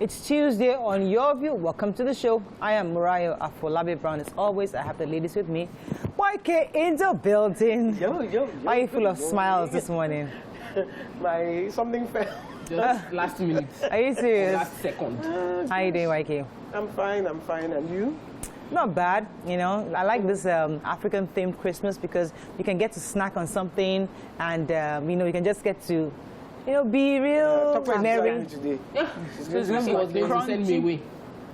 It's Tuesday on Your View. Welcome to the show. I am Mariah Afolabi Brown. As always, I have the ladies with me. YK in the building. Yo. Are you full of smiles this morning? Something fell. Just last minute. Are you serious? Last second. How are you doing, YK? I'm fine. And you? Not bad, you know. I like this African-themed Christmas because you can get to snack on something and, you know, you can just get to, you know, be real merry. Today. Yeah. So she was going to send me away.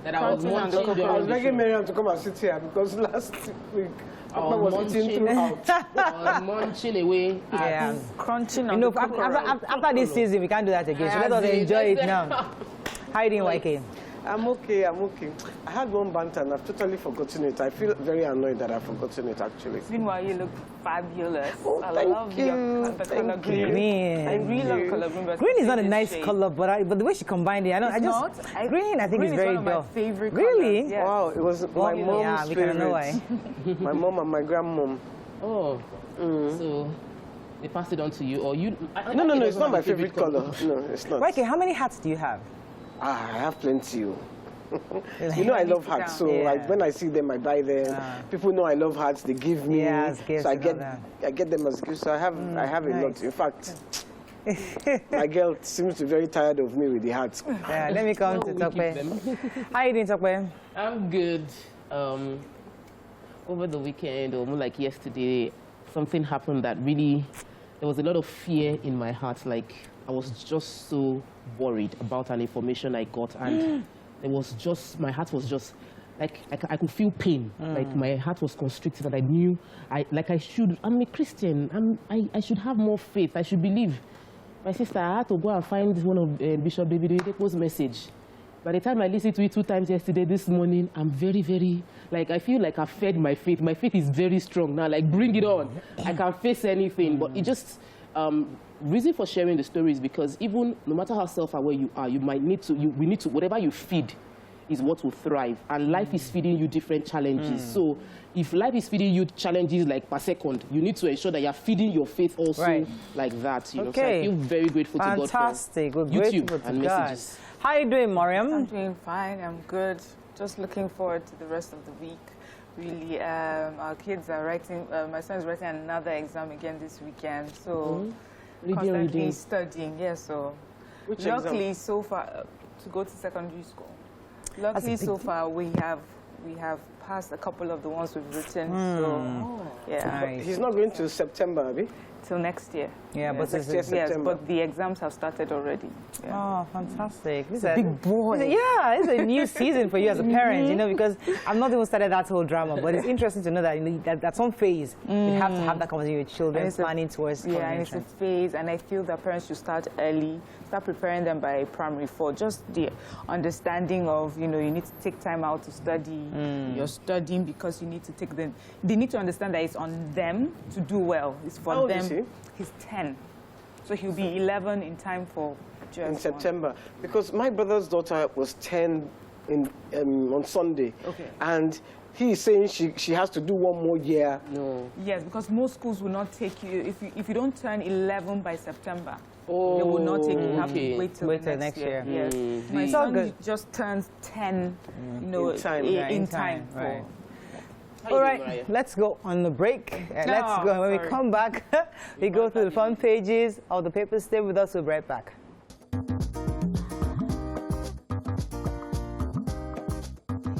That I was munching. I was begging Miriam to come and sit here because last week I was eating throughout. I was munching away. Yeah. Crunching on You know, the after this season, we can't do that again. So let us enjoy it now. How are you doing, YK? I'm okay. I had one banter and I've totally forgotten it. I feel very annoyed that I've forgotten it, actually. Meanwhile, you look fabulous. Oh, I love you. the color green. Green. I really love color green. But Green is not a nice shade. color, but the way she combined it, green I think is very one dull. of my favorite Really? colors, yes. Wow, it was my mom's yeah, we favorite. can know why. My mom and my grandmom. Oh. So they passed it on to you, or you? No, it's not my favorite color. No, it's not. YK, how many hats do you have? I have plenty. You know I love hats, so when I see them, I buy them. People know I love hats; they give me. Gifts, so I get them as gifts. So I have a lot. In fact, my girl seems to be very tired of me with the hats. Yeah, let me come to Tokwe. How are you doing, Tokwe? I'm good. Over the weekend, or more like yesterday, something happened that really, there was a lot of fear in my heart. Like, I was just so worried about an information I got, and it was just, my heart was just, like, I could feel pain. Like, my heart was constricted, and I knew, I'm a Christian, I should have more faith, I should believe. My sister, I had to go and find one of Bishop David Oyedepo's message. By the time I listened to it 2 times yesterday, this morning, I'm very, very, like, I feel like I've fed my faith. My faith is very strong now, like, bring it on. I can face anything, but it just, reason for sharing the story is because even, no matter how self-aware you are, you might need to, we need to, whatever you feed is what will thrive. And life is feeding you different challenges. So if life is feeding you challenges like per second, you need to ensure that you're feeding your faith also like that. You know? So I feel very grateful to God for YouTube and messages. How are you doing, Mariam? I'm doing fine. I'm good. Just looking forward to the rest of the week. Really, our kids are writing, my son is writing another exam again this weekend. So constantly studying. Yeah, so luckily so far, to go to secondary school. Luckily so far we have passed a couple of the ones we've written. So yeah. But he's not going to September, Abi? Till next year. Yeah, but next year, September. Yes, but the exams have started already. Yeah. Oh, fantastic. This is a big boy. It's a new season for you as a parent, you know, because I've not even started that whole drama, but it's interesting to know that, you know, that at some phase, you have to have that conversation with children, planning towards college. Yeah, and it's a phase, and I feel that parents should start early, start preparing them by primary 4, just the understanding of, you know, you need to take time out to study. You're studying because you need to take them, they need to understand that it's on them to do well. It's for How old them. is he? He's 10. So he'll be 11 in time for just in September. Because my brother's daughter was 10 on Sunday. Okay. And he is saying she has to do 1 more year. No. Yes, because most schools will not take you, if you don't turn 11 by September, they will not take you. You have to wait till next year. Yes. My son just turns 10, you know, in time. Right. All right, let's go on the break. Let's go. When we come back, we go through the front pages of the papers. Stay with us. We'll be right back.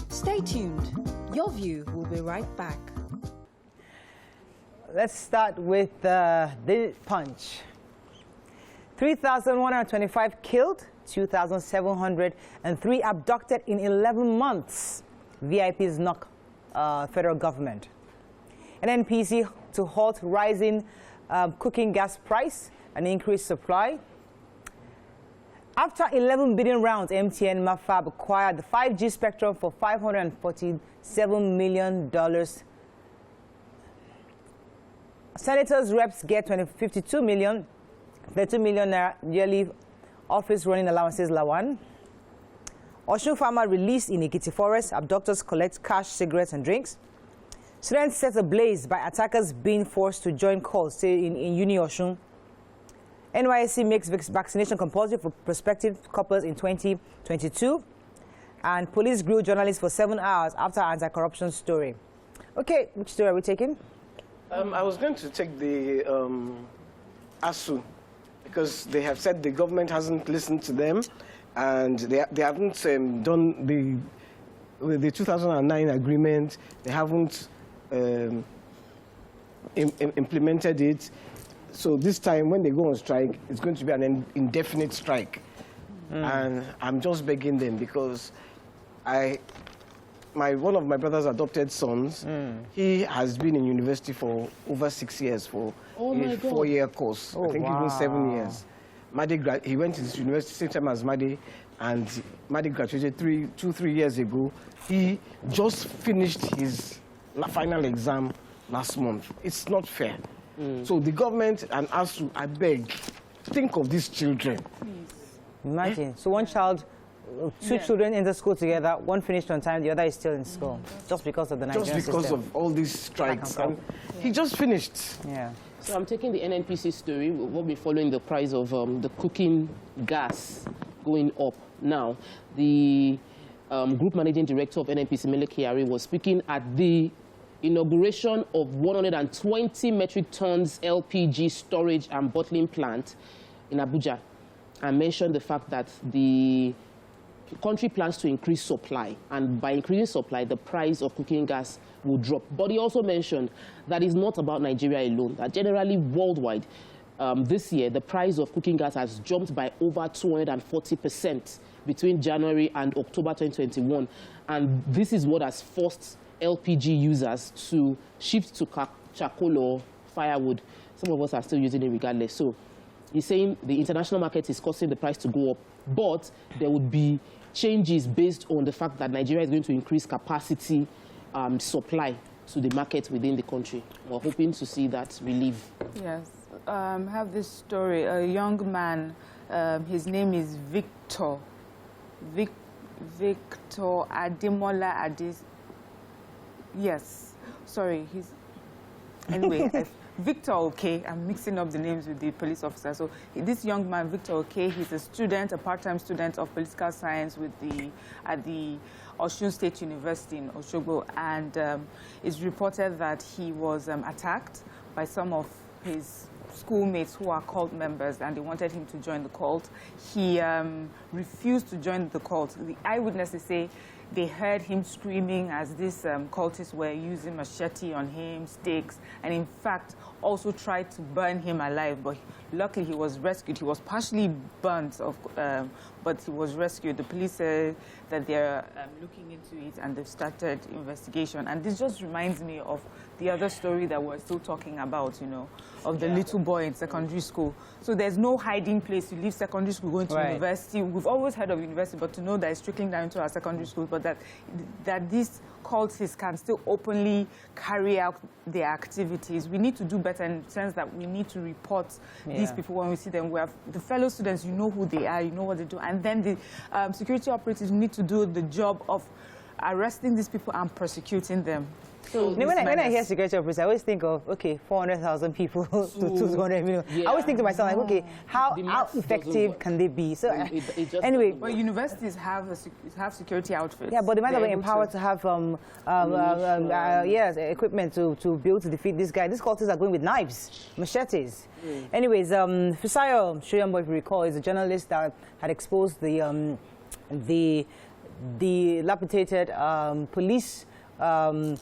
Stay tuned. Your View will be right back. Let's start with the Punch. 3,125 killed, 2,703 abducted in 11 months. VIPs knock federal government. An NPC to halt rising cooking gas price and increased supply. After 11 billion rounds, MTN Mafab acquired the 5G spectrum for $547 million. Senators' reps get 52 million, 32 million yearly office running allowances, Lawan. Osun farmer released in Ikiti Forest. Abductors collect cash, cigarettes, and drinks. Students set ablaze by attackers being forced to join calls in Uni Osun. NYSC makes vaccination compulsory for prospective couples in 2022. And police grilled journalists for 7 hours after anti-corruption story. Okay, which story are we taking? I was going to take the ASU, because they have said the government hasn't listened to them, and they haven't done the 2009 agreement. They haven't implemented it. So this time, when they go on strike, it's going to be an indefinite strike. And I'm just begging them, because one of my brother's adopted sons, he has been in university for over 6 years for a 4-year course. I think even 7 years. He went to this university same time as Madi, and Madi graduated 3 years ago. He just finished his final exam last month. It's not fair. So the government and ASU, I beg, think of these children. Imagine. So one child, two children in the school together, one finished on time, the other is still in school, just because of the Nigerian system. Just because of all these strikes. And he just finished. Yeah. So I'm taking the NNPC story. We'll be following the price of the cooking gas going up. Now, the Group Managing Director of NNPC, Mele Kyari, was speaking at the inauguration of 120 metric tons LPG storage and bottling plant in Abuja, and mentioned the fact that the country plans to increase supply, and by increasing supply, the price of cooking gas will drop. But he also mentioned that it's not about Nigeria alone, that generally worldwide, this year, the price of cooking gas has jumped by over 240% between January and October 2021. And this is what has forced LPG users to shift to charcoal or firewood. Some of us are still using it regardless. So he's saying the international market is causing the price to go up, but there would be changes based on the fact that Nigeria is going to increase capacity supply to the market within the country. We're hoping to see that relief. Yes. I have this story. A young man, his name is Victor. Victor Ademola Adis. Yes. Sorry. Anyway, Victor Okay. I'm mixing up the names with the police officer. So this young man, Victor Okay, he's a student, a part-time student of political science at the Osun State University in Osogbo, and it's reported that he was attacked by some of his schoolmates who are cult members, and they wanted him to join the cult. He refused to join the cult. The eyewitnesses say they heard him screaming as these cultists were using machete on him, sticks, and in fact also tried to burn him alive. But luckily he was rescued. He was partially burnt, but he was rescued. The police said that they're looking into it and they've started investigation. And this just reminds me of the other story that we're still talking about, you know, of the little boy in secondary school. So there's no hiding place. You leave secondary school, going to university. We've always heard of university, but to know that it's trickling down into our secondary schools, but that these cultists can still openly carry out their activities. We need to do better in the sense that we need to report these people when we see them. We have the fellow students, you know who they are, you know what they do. And then the security operatives need to do the job of arresting these people and prosecuting them. So when I hear security operators, I always think of, okay, 400,000 people to 200 million. I always think to myself, like, okay, how effective can they be? So anyway. Well, universities have security outfits. Yeah, but they might not be empowered to have equipment to be able to defeat this guy. These cultists are going with knives, machetes. Anyways, Fisayo Shoyambo, if you recall, is a journalist that had exposed the dilapidated police. The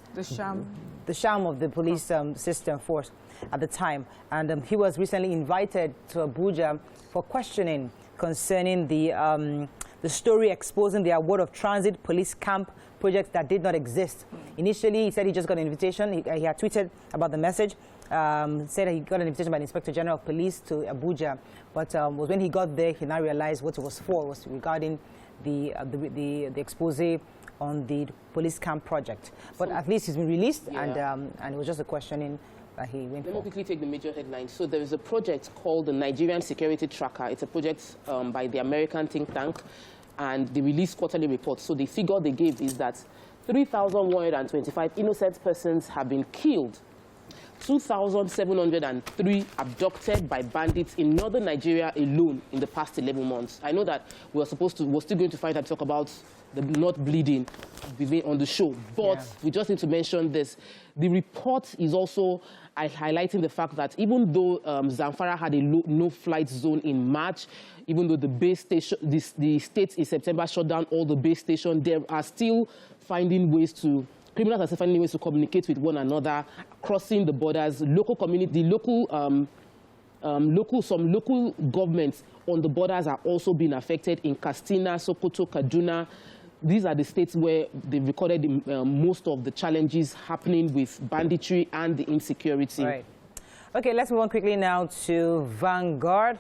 sham of the police system force at the time, and he was recently invited to Abuja for questioning concerning the story exposing the award of transit police camp projects that did not exist. Initially, he said he just got an invitation. He had tweeted about the message, said that he got an invitation by the Inspector General of Police to Abuja, but was when he got there, he now realized what it was for, was regarding the expose on the police camp project. But at least he's been released, and it was just a questioning that he went for. Let me quickly take the major headlines. So there is a project called the Nigerian Security Tracker. It's a project by the American think tank, and they released quarterly reports. So the figure they gave is that 3,125 innocent persons have been killed 2,703 abducted by bandits in northern Nigeria alone in the past 11 months. I know that we're still going to find time to talk about the not bleeding on the show, but we just need to mention this. The report is also highlighting the fact that even though Zamfara had a no-flight zone in March, even though the base station, the state in September shut down all the base stations, they are still finding ways to. Criminals are still finding ways to communicate with one another, crossing the borders. Local community, some local governments on the borders are also being affected in Katsina, Sokoto, Kaduna. These are the states where they've recorded most of the challenges happening with banditry and the insecurity. Right. Okay, let's move on quickly now to Vanguard.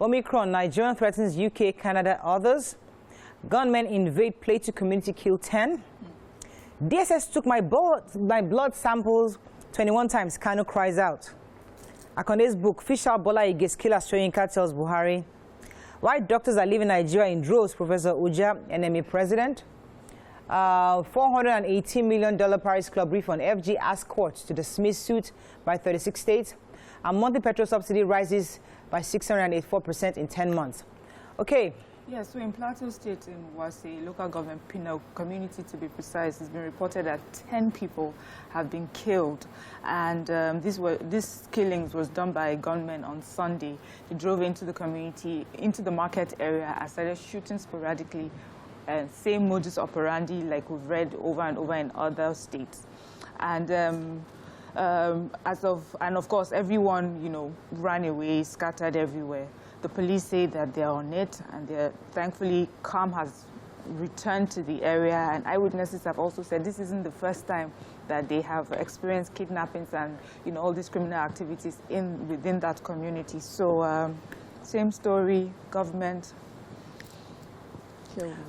Omicron, Nigerian threatens UK, Canada, others. Gunmen invade Plateau community, kill 10. DSS took my blood samples 21 times, Kano cries out. Akonde's book, Fish Out Bola Ige's Killer Soyinka tells Buhari. Why doctors are leaving Nigeria in droves, Professor Uja, NMA president. $418 million Paris Club brief on FG asks court to dismiss suit by 36 states. And monthly petrol subsidy rises by 684% in 10 months. Okay. Yeah, so in Plateau State, in Wase, local government penal community to be precise, it's been reported that 10 people have been killed. And these killings was done by gunmen on Sunday. They drove into the community, into the market area, and started shooting sporadically. Same modus operandi like we've read over and over in other states. And of course, everyone, ran away, scattered everywhere. The police say that they're on it, and thankfully calm has returned to the area. And eyewitnesses have also said this isn't the first time that they have experienced kidnappings and all these criminal activities within that community. So same story, government.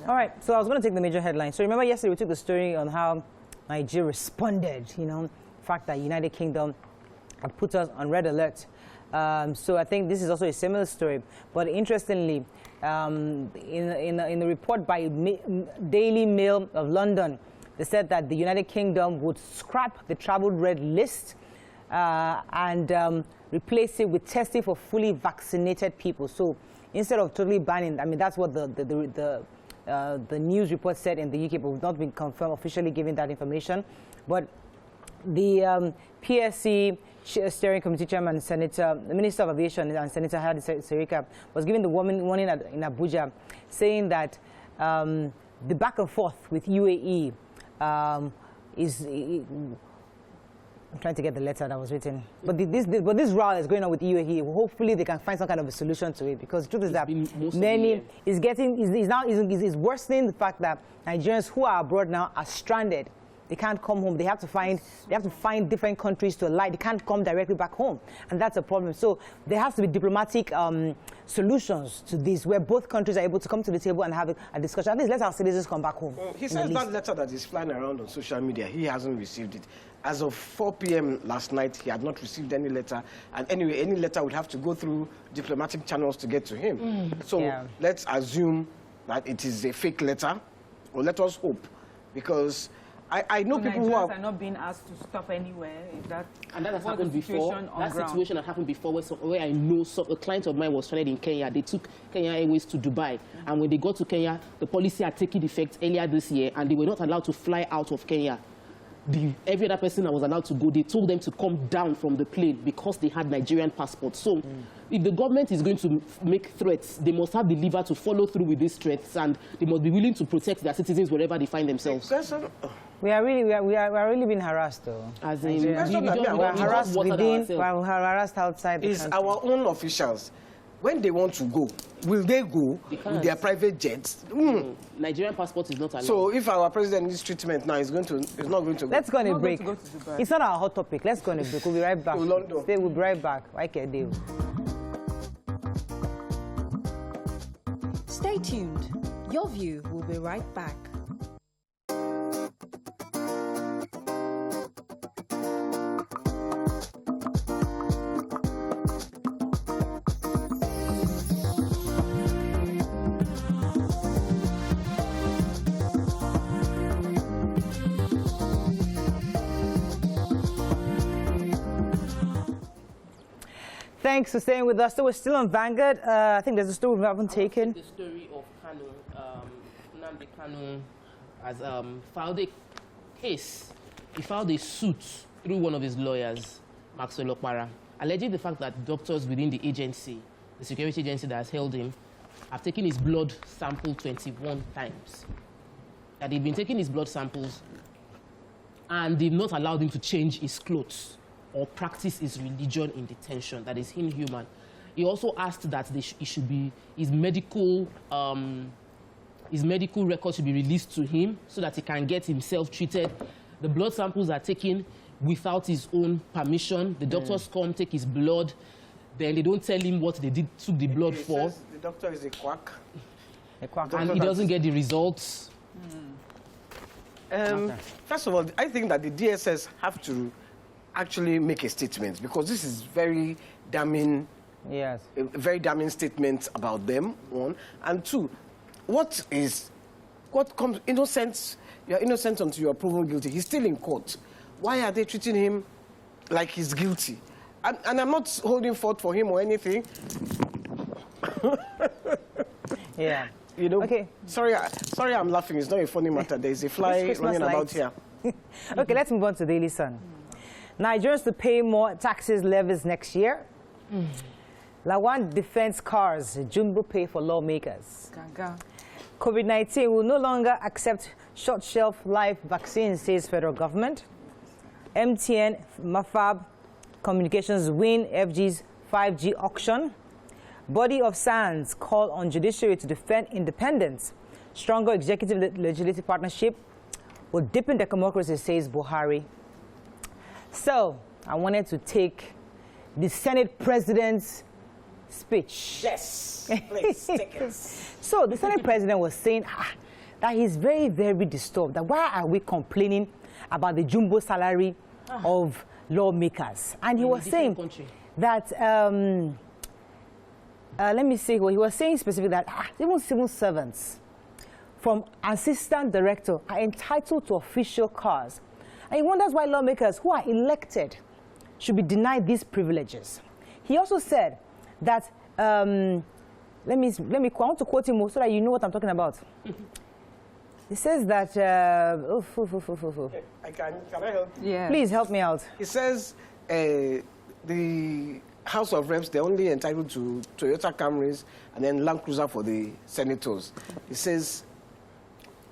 All right, so I was going to take the major headlines. So remember yesterday we took the story on how Nigeria responded, the fact that United Kingdom had put us on red alert. So I think this is also a similar story. But interestingly, in the report by Daily Mail of London, they said that the United Kingdom would scrap the travel red list and replace it with testing for fully vaccinated people. So instead of totally banning, I mean, that's what the news report said in the UK, but we've not been confirmed officially giving that information. But the PSC Steering Committee Chairman, the Minister of Aviation, and Senator Hadi Serika was giving the warning in Abuja, saying that the back and forth with UAE I'm trying to get the letter that was written. But this row is going on with UAE. Hopefully they can find some kind of a solution to it, because the truth is that is worsening the fact that Nigerians who are abroad now are stranded. They can't come home. They have to find different countries to ally. They can't come directly back home, and that's a problem. So there has to be diplomatic solutions to this, where both countries are able to come to the table and have a discussion. At least let our citizens come back home. Well, he says that letter that is flying around on social media, he hasn't received it. As of 4 p.m. last night, he had not received any letter. And anyway, any letter would have to go through diplomatic channels to get to him. So let's assume that it is a fake letter, or let us hope, because I know people who are not being asked to stop anywhere. And that has happened before. That situation had happened before, where I know a client of mine was stranded in Kenya. They took Kenya Airways to Dubai. And when they got to Kenya, the policy had taken effect earlier this year, and they were not allowed to fly out of Kenya. Every other person that was allowed to go, they told them to come down from the plane because they had Nigerian passports. So if the government is going to make threats, they must have the lever to follow through with these threats, and they must be willing to protect their citizens wherever they find themselves. We are really being harassed, though. As in, we are harassed within, we are harassed outside the country. It's our own officials. When they want to go, will they go with their private jets? Nigerian passport is not allowed. So if our president needs treatment now, he's not going to go. Let's go on a break. It's not our hot topic. Let's go on a break. We'll be right back. We'll be right back. Okay, deal. Stay tuned. Your View will be right back. Thanks for staying with us. So we're still on Vanguard. I think there's a story we haven't taken. The story of Kanu, Nnamdi Kanu has filed a case. He filed a suit through one of his lawyers, Maxwell Okpara, alleging the fact that doctors within the agency, the security agency that has held him, have taken his blood sample 21 times. That they've been taking his blood samples and they've not allowed him to change his clothes or practice his religion in detention. That is inhuman. He also asked that his medical records should be released to him so that he can get himself treated. The blood samples are taken without his own permission. The doctors come, take his blood, then they don't tell him what they took the blood for. The doctor is a quack. And he doesn't get the results. First of all, I think that the DSS have to actually make a statement because this is very damning. Yes. A very damning statement about them, one. And two, what comes innocent? You're innocent until you're proven guilty. He's still in court. Why are they treating him like he's guilty? And I'm not holding forth for him or anything. Yeah. You know, okay. Sorry, I'm laughing. It's not a funny matter. There's a fly running about here. Okay, let's move on to Daily Sun. Nigerians to pay more taxes levies next year. Lawan defends cars, jumbo pay for lawmakers. COVID-19 will no longer accept short shelf life vaccines, says federal government. MTN, Mafab Communications win FG's 5G auction. Body of Sands call on judiciary to defend independence. Stronger executive-legislative partnership will deepen democracy, says Buhari. So, I wanted to take the Senate President's speech. Yes, please take it. So, the Senate President was saying that he's very, very disturbed. That why are we complaining about the jumbo salary of lawmakers? And he was saying that... let me see what he was saying specifically, that even civil servants from assistant director are entitled to official cars. And he wonders why lawmakers who are elected should be denied these privileges. He also said that, I want to quote him so that you know what I'm talking about. He says that, Can I help? Yeah. Please help me out. He says the House of Reps, they're only entitled to Toyota Camrys and then Land Cruiser for the senators. He says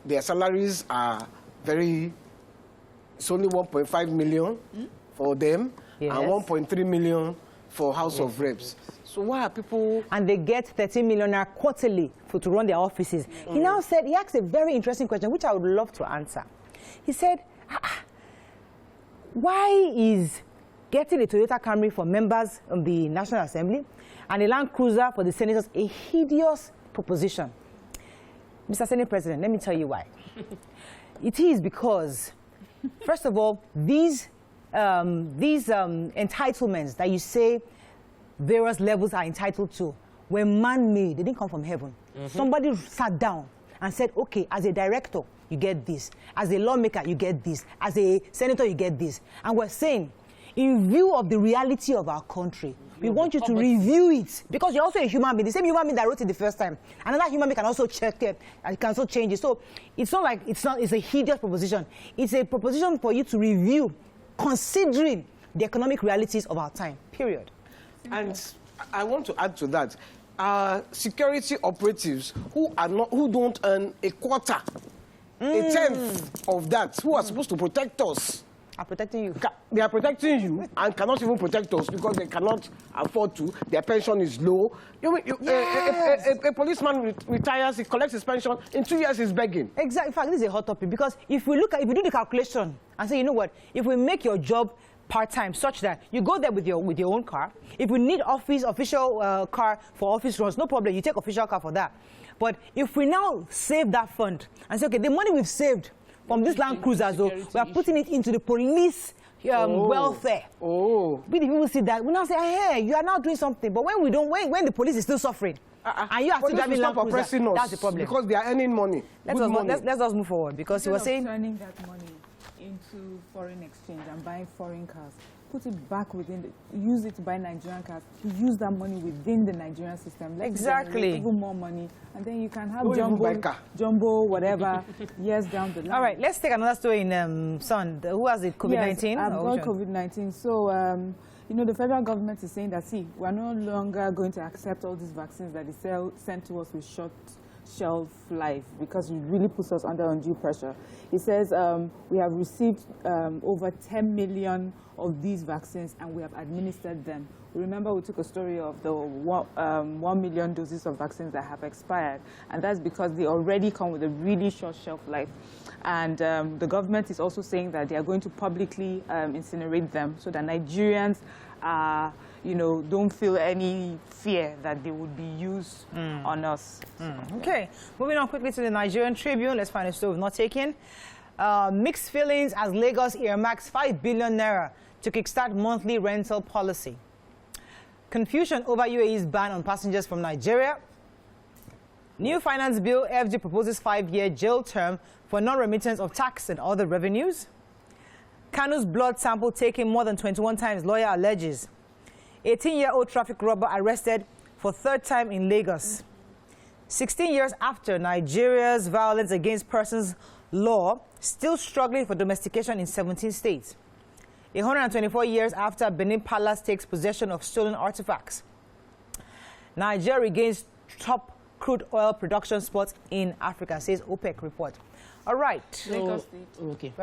their salaries are it's only 1.5 million for them and 1.3 million for House of Reps. So why are people... And they get 13 million quarterly to run their offices. He now said, he asked a very interesting question, which I would love to answer. He said, why is getting a Toyota Camry for members of the National Assembly and a Land Cruiser for the senators a hideous proposition? Mr. Senate President, let me tell you why. It is because, first of all, these entitlements that you say various levels are entitled to were man-made. They didn't come from heaven. Somebody sat down and said, okay, as a director, you get this. As a lawmaker, you get this. As a senator, you get this. And we're saying, in view of the reality of our country, we want you to review it, because you're also a human being. The same human being that wrote it the first time. Another human being can also check it and can also change it. So it's not like it's a hideous proposition. It's a proposition for you to review, considering the economic realities of our time, period. And I want to add to that, security operatives who don't earn a quarter, a tenth of that, who are supposed to protect us, are protecting you. They are protecting you and cannot even protect us because they cannot afford to. Their pension is low. A policeman retires, he collects his pension. In 2 years, he's begging. Exactly. In fact, this is a hot topic because if we do the calculation and say, you know what, if we make your job part-time such that you go there with your own car, if we need official car for office runs, no problem, you take official car for that. But if we now save that fund and say, okay, the money we've saved from this Land Cruisers, we are putting it into the police welfare. We the people see that, we now say, hey, you are now doing something. But when we don't, when the police is still suffering, and you are still driving Land Cruiser, that's the problem. Because they are earning money. Let's just move forward, because he was saying... turning that money into foreign exchange and buying foreign cars, put it back within, use it to buy Nigerian cars, to use that money within the Nigerian system. Let's exactly. Even more money, and then you can have jumbo, whatever, years down the line. All right, let's take another story in Son. Who has it, COVID-19? Yes, I've got COVID-19. So, you know, the federal government is saying that, see, we're no longer going to accept all these vaccines that they sent to us with short shelf life because it really puts us under undue pressure. It says we have received over 10 million of these vaccines and we have administered them. Remember, we took a story of the 1 million doses of vaccines that have expired, and that's because they already come with a really short shelf life. And the government is also saying that they are going to publicly incinerate them so that Nigerians you know, don't feel any fear that they would be used on us. Okay, moving on quickly to the Nigerian Tribune. Let's find a story we've not taken. Mixed feelings as Lagos earmarks 5 billion naira to kickstart monthly rental policy. Confusion over UAE's ban on passengers from Nigeria. New finance bill, FG proposes 5-year jail term for non-remittance of tax and other revenues. Kanu's blood sample taken more than 21 times, lawyer alleges. 18-year-old traffic robber arrested for 3rd time in Lagos. 16 years after Nigeria's violence against persons law, still struggling for domestication in 17 states. 124 years after Benin Palace takes possession of stolen artifacts. Nigeria regains top crude oil production spots in Africa, says OPEC report. All right. Lagos State. Okay.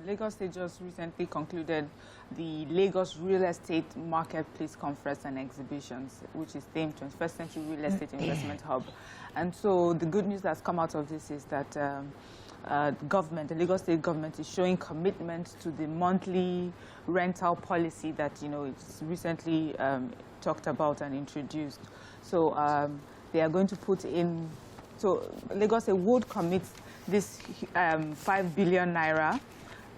Lagos State just recently concluded the Lagos Real Estate Marketplace Conference and Exhibitions, which is themed 21st Century Real Estate Investment Hub. And so the good news that's come out of this is that the Lagos State government is showing commitment to the monthly rental policy that, you know, it's recently talked about and introduced. So they are going to put in, so Lagos State would commit this 5 billion naira,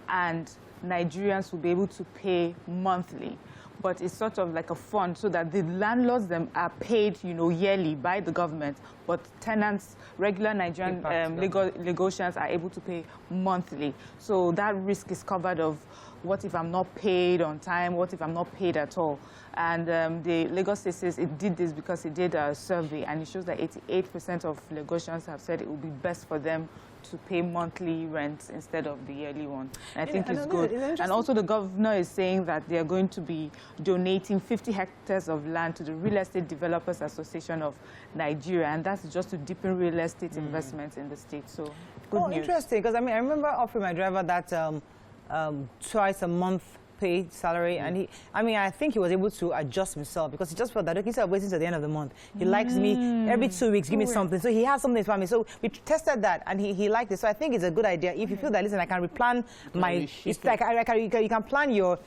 and Nigerians will be able to pay monthly. But it's sort of like a fund so that the landlords them are paid, you know, yearly by the government, but tenants, regular Nigerian Lagosians are able to pay monthly. So that risk is covered of what if I'm not paid on time, what if I'm not paid at all. And the Lagos State says it did this because it did a survey, and it shows that 88% of Lagosians have said it would be best for them to pay monthly rent instead of the yearly one. And I think it's good. And also the governor is saying that they are going to be donating 50 hectares of land to the Real Estate Developers Association of Nigeria, and that's just to deepen real estate investments in the state. So good news. Interesting, because I mean, I remember offering my driver that twice a month paid salary, and he, I mean, I think he was able to adjust himself because he just felt that, okay, instead of waiting till the end of the month, he likes me every 2 weeks, give me something. So he has something for me. So we tested that, and he liked it. So I think it's a good idea. If you feel that, listen, I can replan my, it's like you can plan your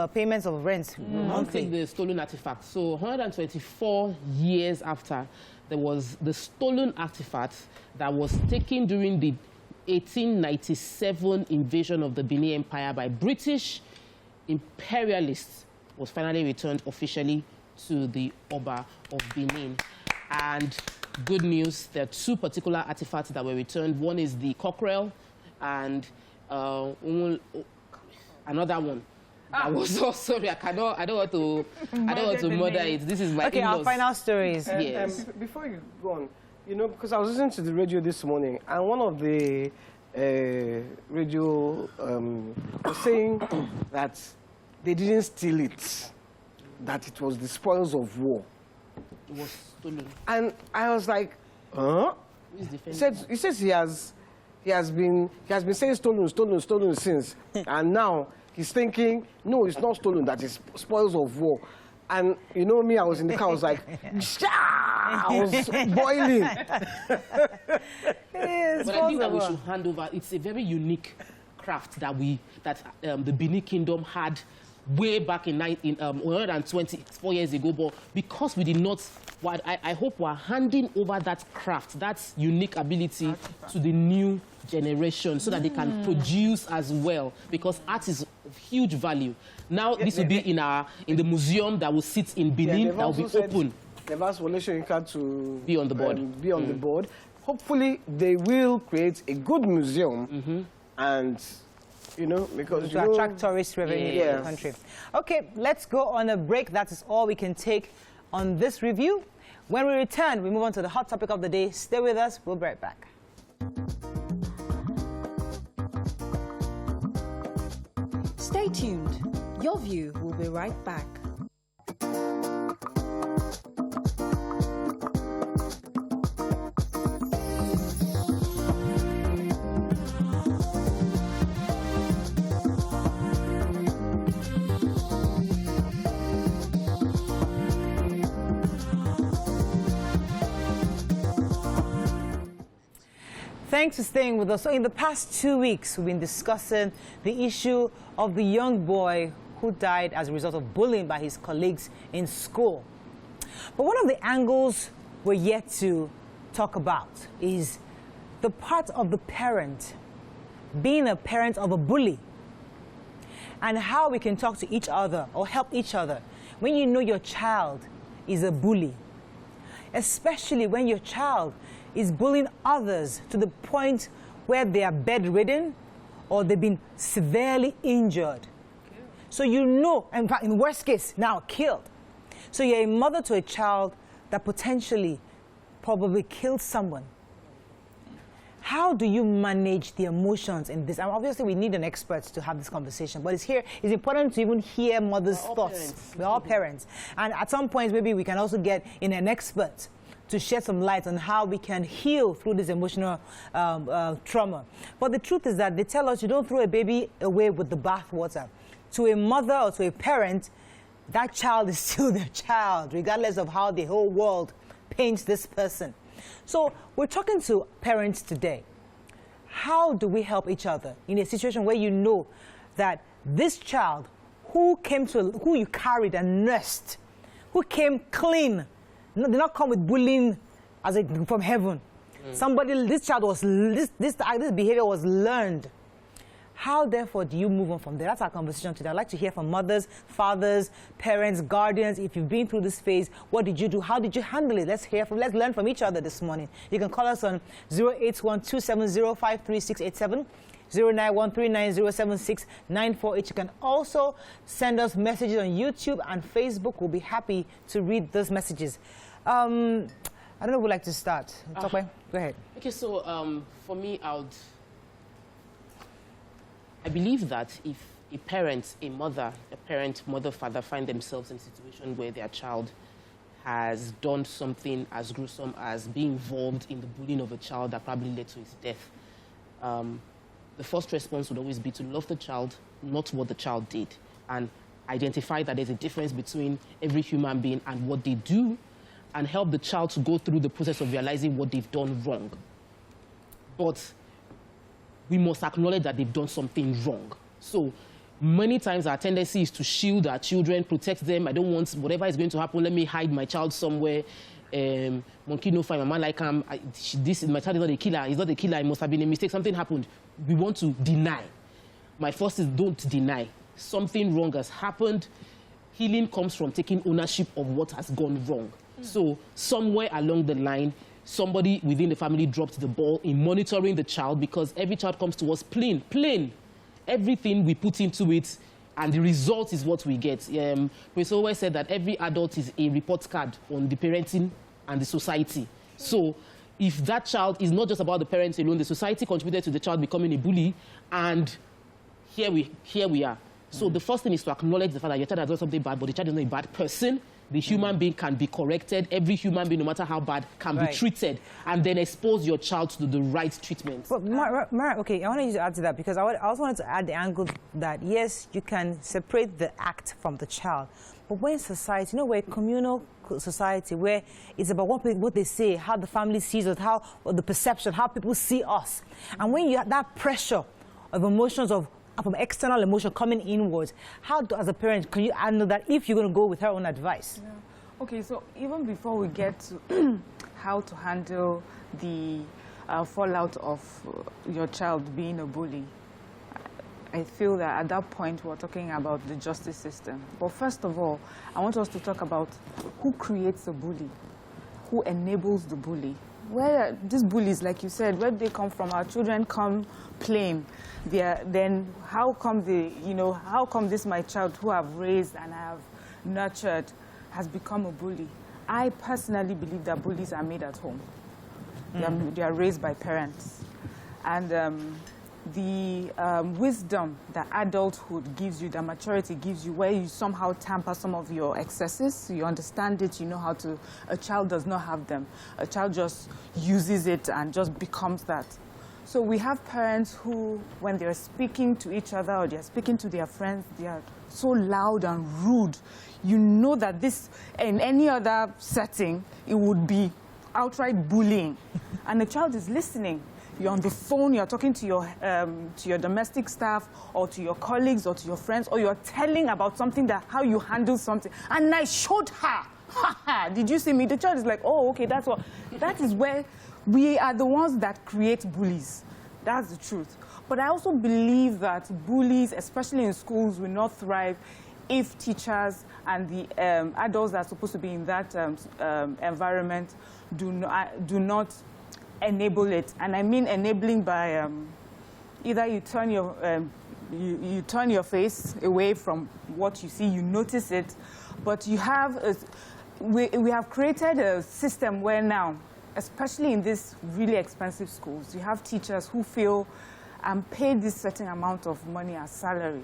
payments of rent monthly. I'll take the stolen artifact. So 124 years after, there was the stolen artifact that was taken during the 1897 invasion of the Benin Empire by British imperialists was finally returned officially to the Oba of Benin. And good news, there are 2 particular artifacts that were returned. One is the cockerel, and another one. I was so sorry. I don't want to murder it. This is my our final stories. Yes. Before you go on, you know, because I was listening to the radio this morning, and one of the radio was saying that they didn't steal it, that it was the spoils of war. It was stolen. And I was like, huh? He says he has been saying stolen since, and now he's thinking, no, it's not stolen, that is spoils of war. And you know me, I was in the car, I was like, I was boiling. But I think that we should hand over. It's a very unique craft that the Benin Kingdom had way back in 124 years ago. But because we did not, I hope we're handing over that craft, that unique ability to the new generation so that they can produce as well, because art is of huge value. Now this will be in the museum that will sit in Benin, that will be open. They've asked Wole Soyinka to be on the board. The board. Hopefully they will create a good museum and you know, because to attract tourist revenue to the country. Okay, let's go on a break. That is all we can take on this review. When we return, we move on to the hot topic of the day. Stay with us. We'll be right back. Stay tuned. Your View will be right back. Thanks for staying with us. So in the past 2 weeks, we've been discussing the issue of the young boy who died as a result of bullying by his colleagues in school. But one of the angles we're yet to talk about is the part of the parent, being a parent of a bully, and how we can talk to each other or help each other when you know your child is a bully, especially when your child is bullying others to the point where they are bedridden or they've been severely injured. So you know, in fact, in the worst case, now killed. So you're a mother to a child that potentially probably killed someone. How do you manage the emotions in this? And obviously, we need an expert to have this conversation, but it's important to even hear mothers' thoughts. We're all parents. And at some point, maybe we can also get in an expert to shed some light on how we can heal through this emotional trauma. But the truth is that they tell us you don't throw a baby away with the bathwater. To a mother or to a parent, that child is still their child, regardless of how the whole world paints this person. So we're talking to parents today. How do we help each other in a situation where you know that this child who you carried and nursed, who came clean, did not come with bullying from heaven. This behavior was learned. How, therefore, do you move on from there? That's our conversation today. I'd like to hear from mothers, fathers, parents, guardians. If you've been through this phase, what did you do? How did you handle it? Let's learn from each other this morning. You can call us on 081-270-53687, 091-390-76948. You can also send us messages on YouTube and Facebook. We'll be happy to read those messages. I don't know who would like to start. Go ahead. Okay, so for me, I believe that if a mother, father, find themselves in a situation where their child has done something as gruesome as being involved in the bullying of a child that probably led to his death, the first response would always be to love the child, not what the child did, and identify that there's a difference between every human being and what they do, and help the child to go through the process of realizing what they've done wrong. But we must acknowledge that they've done something wrong. So many times our tendency is to shield our children, protect them. I don't want whatever is going to happen. Let me hide my child somewhere. Monkey no find my man like him. My child is not a killer. He's not a killer. It must have been a mistake. Something happened. We want to deny. My first is don't deny. Something wrong has happened. Healing comes from taking ownership of what has gone wrong. So somewhere along the line, somebody within the family dropped the ball in monitoring the child, because every child comes to us plain. Everything we put into it, and the result is what we get. Professor always said that every adult is a report card on the parenting and the society. So if that child is not just about the parents alone, the society contributed to the child becoming a bully, and here we are. So the first thing is to acknowledge the fact that your child has done something bad, but the child is not a bad person. The human being can be corrected. Every human being, no matter how bad, can be treated, and then expose your child to the right treatment. But okay, I wanted you to add to that, because I also wanted to add the angle that, yes, you can separate the act from the child. But when society, we're a communal society where it's about what they say, how the family sees us, or the perception, how people see us. And when you have that pressure of emotions from external emotion coming inwards, how, as a parent, can you handle that if you're going to go with her own advice? Yeah. Okay, so even before we get to how to handle the fallout of your child being a bully, I feel that at that point we're talking about the justice system. But first of all, I want us to talk about who creates the bully, who enables the bully. where these bullies, like you said, where they come from? Our children come plain. Then how come how come this my child who I've raised and I have nurtured has become a bully? I personally believe that bullies are made at home. They are raised by parents. And the wisdom that adulthood gives you, that maturity gives you, where you somehow tamper some of your excesses, you understand it, you know how to, a child does not have them. A child just uses it and just becomes that. So we have parents who, when they're speaking to each other or they're speaking to their friends, they are so loud and rude. You know that this, in any other setting, it would be outright bullying. And the child is listening. You're on the phone, you're talking to your domestic staff or to your colleagues or to your friends, or you're telling about something, that how you handle something. And I showed her. Ha ha, did you see me? The child is like, oh, okay, that's what. That is where we are the ones that create bullies. That's the truth. But I also believe that bullies, especially in schools, will not thrive if teachers and the adults that are supposed to be in that environment do not enable it. And I mean enabling by either you turn you turn your face away from what you see, you notice it, but you have we have created a system where now, especially in these really expensive schools, you have teachers who feel I'm paid this certain amount of money as salary.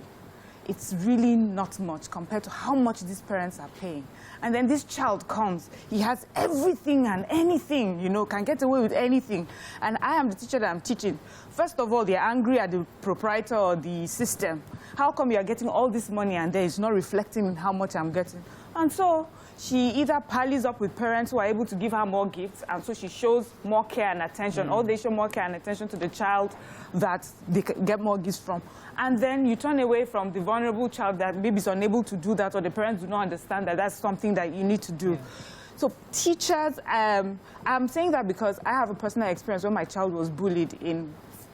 It's really not much compared to how much these parents are paying. And then this child comes, he has everything and anything, you know, can get away with anything. And I am the teacher that I'm teaching. First of all, they're angry at the proprietor or the system. How come you are getting all this money and then it's not reflecting in how much I'm getting? And so she either pallies up with parents who are able to give her more gifts, and so she shows more care and attention, or they show more care and attention to the child that they can get more gifts from. And then you turn away from the vulnerable child that maybe is unable to do that, or the parents do not understand that that's something that you need to do. Yeah. So teachers, I'm saying that because I have a personal experience when my child was bullied in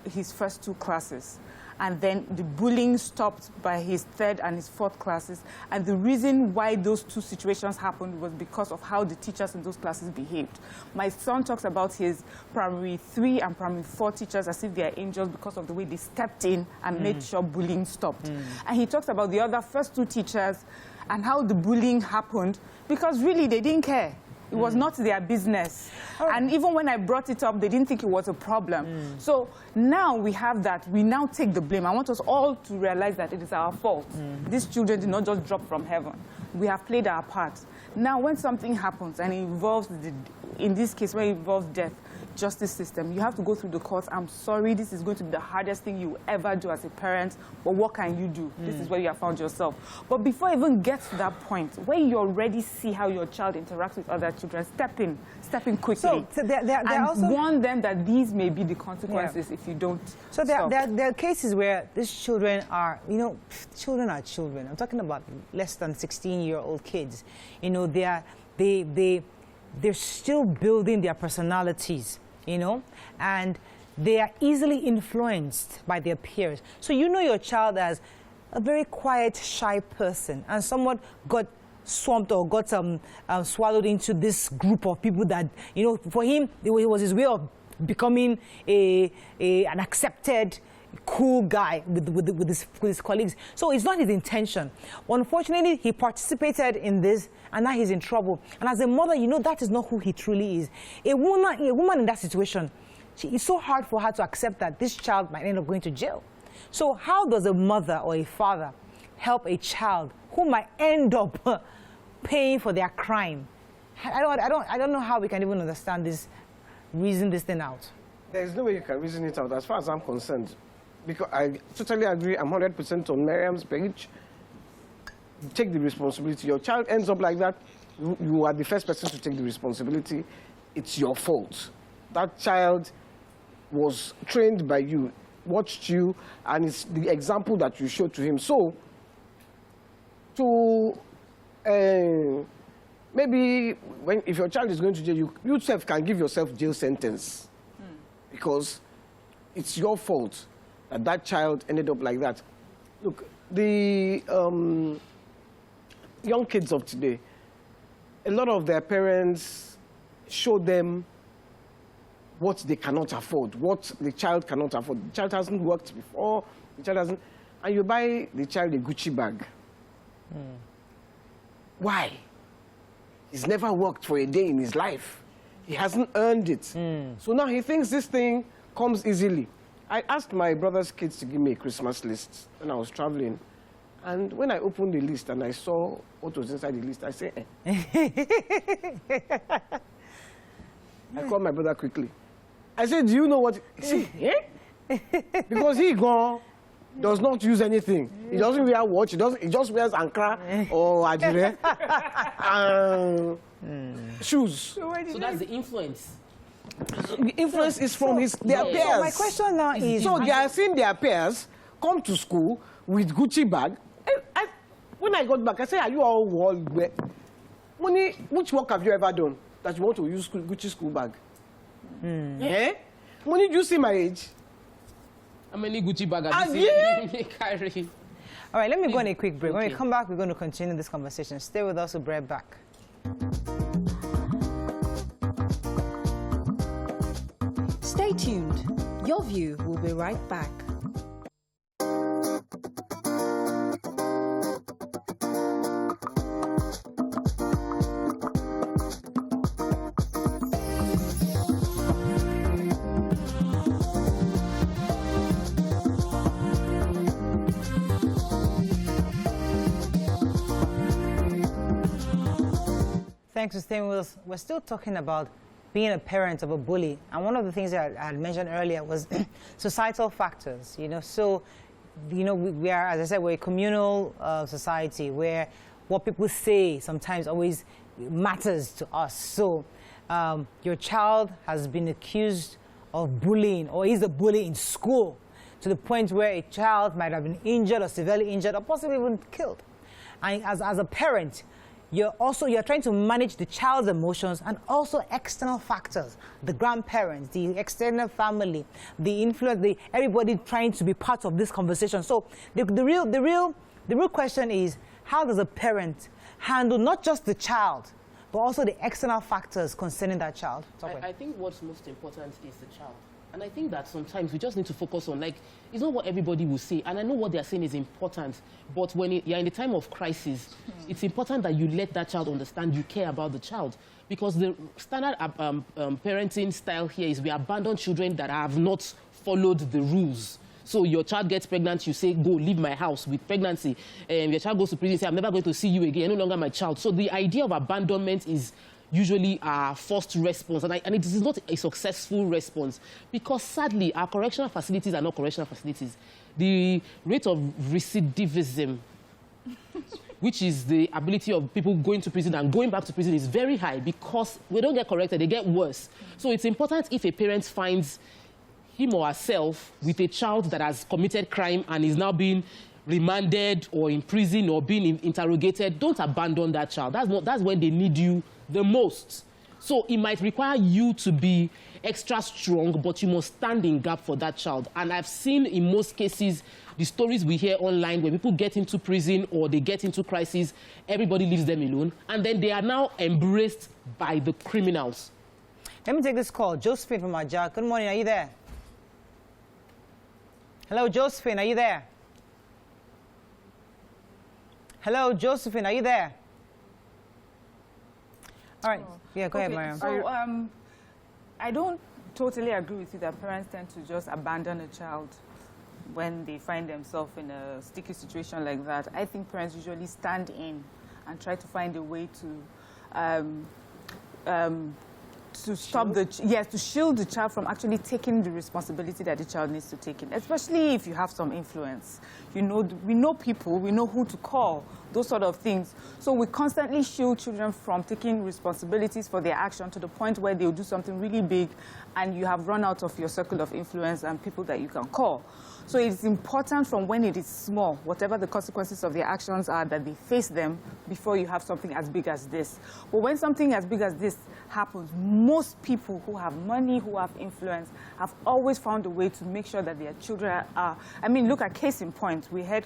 his first 2 classes. And then the bullying stopped by his 3rd and his 4th classes. And the reason why those 2 situations happened was because of how the teachers in those classes behaved. My son talks about his primary 3 and primary 4 teachers as if they are angels because of the way they stepped in and made sure bullying stopped. And he talks about the other first 2 teachers and how the bullying happened because really they didn't care. It was not their business. Oh. And even when I brought it up, they didn't think it was a problem. So now we have that. We now take the blame. I want us all to realize that it is our fault. These children did not just drop from heaven. We have played our part. Now, when something happens and it involves, in this case, when it involves death, justice system, you have to go through the courts. I'm sorry, this is going to be the hardest thing you ever do as a parent, but what can you do? This is where you have found yourself. But before you even get to that point, when you already see how your child interacts with other children, step in quickly. So and also warn them that these may be the consequences if you don't So there are cases where these children are, you know, children are children. I'm talking about less than 16-year-old kids. You know, they're still building their personalities, you know, and they are easily influenced by their peers. So you know your child as a very quiet, shy person, and someone got swamped or got swallowed into this group of people that, you know, for him, it was his way of becoming an accepted, cool guy with his colleagues. So it's not his intention. Unfortunately, he participated in this, and now he's in trouble. And as a mother, you know that is not who he truly is. A woman in that situation, it's so hard for her to accept that this child might end up going to jail. So how does a mother or a father help a child who might end up paying for their crime? I don't know how we can even understand this, reason this thing out. There's no way you can reason it out, as far as I'm concerned. Because I totally agree, I'm 100% on Miriam's page. Take the responsibility. Your child ends up like that, you are the first person to take the responsibility. It's your fault. That child was trained by you, watched you, and it's the example that you showed to him. So, maybe if your child is going to jail, you yourself can give yourself jail sentence because it's your fault that child ended up like that. Look, the young kids of today, a lot of their parents show them what they cannot afford, what the child cannot afford. The child hasn't worked before, the child hasn't, and you buy the child a Gucci bag. Why? He's never worked for a day in his life. He hasn't earned it. So now he thinks this thing comes easily. I asked my brother's kids to give me a Christmas list when I was traveling. And when I opened the list and I saw what was inside the list, I said, I called my brother quickly. I said, do you know what? See, because he does not use anything. He doesn't wear a watch. He just wears Ankara or Ajire. Shoes. So that's the influence. The influence is from their peers. So my question now is... So they are seeing their peers come to school with Gucci bag. When I got back, I said, are you all world? Money, which work have you ever done that you want to use Gucci school bag? Money, do you see my age? How many Gucci bags are you carrying? All right, let me go on a quick break. Okay. When we come back, we're going to continue this conversation. Stay with us, we'll be right back. Stay tuned. Your View will be right back. Thanks for staying with us. We're still talking about being a parent of a bully. And one of the things that I had mentioned earlier was societal factors, So, we are, as I said, we're a communal society where what people say sometimes always matters to us. So, your child has been accused of bullying or is a bully in school to the point where a child might have been injured or severely injured or possibly even killed. And as a parent, you're trying to manage the child's emotions and also external factors, the grandparents, the extended family, the influence, everybody trying to be part of this conversation. So the real question is, how does a parent handle not just the child, but also the external factors concerning that child? I think what's most important is the child. And I think that sometimes we just need to focus on, it's not what everybody will say. And I know what they're saying is important. But when you're in the time of crisis, it's important that you let that child understand you care about the child. Because the standard parenting style here is we abandon children that have not followed the rules. So your child gets pregnant, you say, go, leave my house with pregnancy. Your child goes to prison, you say, I'm never going to see you again, you're no longer my child. So the idea of abandonment is usually our first response, and it is not a successful response because sadly our correctional facilities are not correctional facilities. The rate of recidivism, which is the ability of people going to prison and going back to prison, is very high because we don't get corrected, they get worse. So it's important if a parent finds him or herself with a child that has committed crime and is now being remanded or in prison or being interrogated, don't abandon that child. That's when they need you the most. So it might require you to be extra strong, but you must stand in gap for that child. And I've seen in most cases the stories we hear online where people get into prison or they get into crisis, everybody leaves them alone, and then they are now embraced by the criminals. Let me take this call. Josephine from Ajah. Good morning, are you there? Hello, Josephine, are you there? Hello, Josephine, are you there? All right. Yeah, go ahead, Mariam. So, I don't totally agree with you that parents tend to just abandon a child when they find themselves in a sticky situation like that. I think parents usually stand in and try to find a way to stop to shield the child from actually taking the responsibility that the child needs to take in, especially if you have some influence. We know people, we know who to call, those sort of things. So we constantly shield children from taking responsibilities for their action to the point where they'll do something really big and you have run out of your circle of influence and people that you can call. So it's important from when it is small, whatever the consequences of their actions are, that they face them before you have something as big as this. But when something as big as this happens, most people who have money, who have influence, have always found a way to make sure that their children are... I mean, look at case in point. We had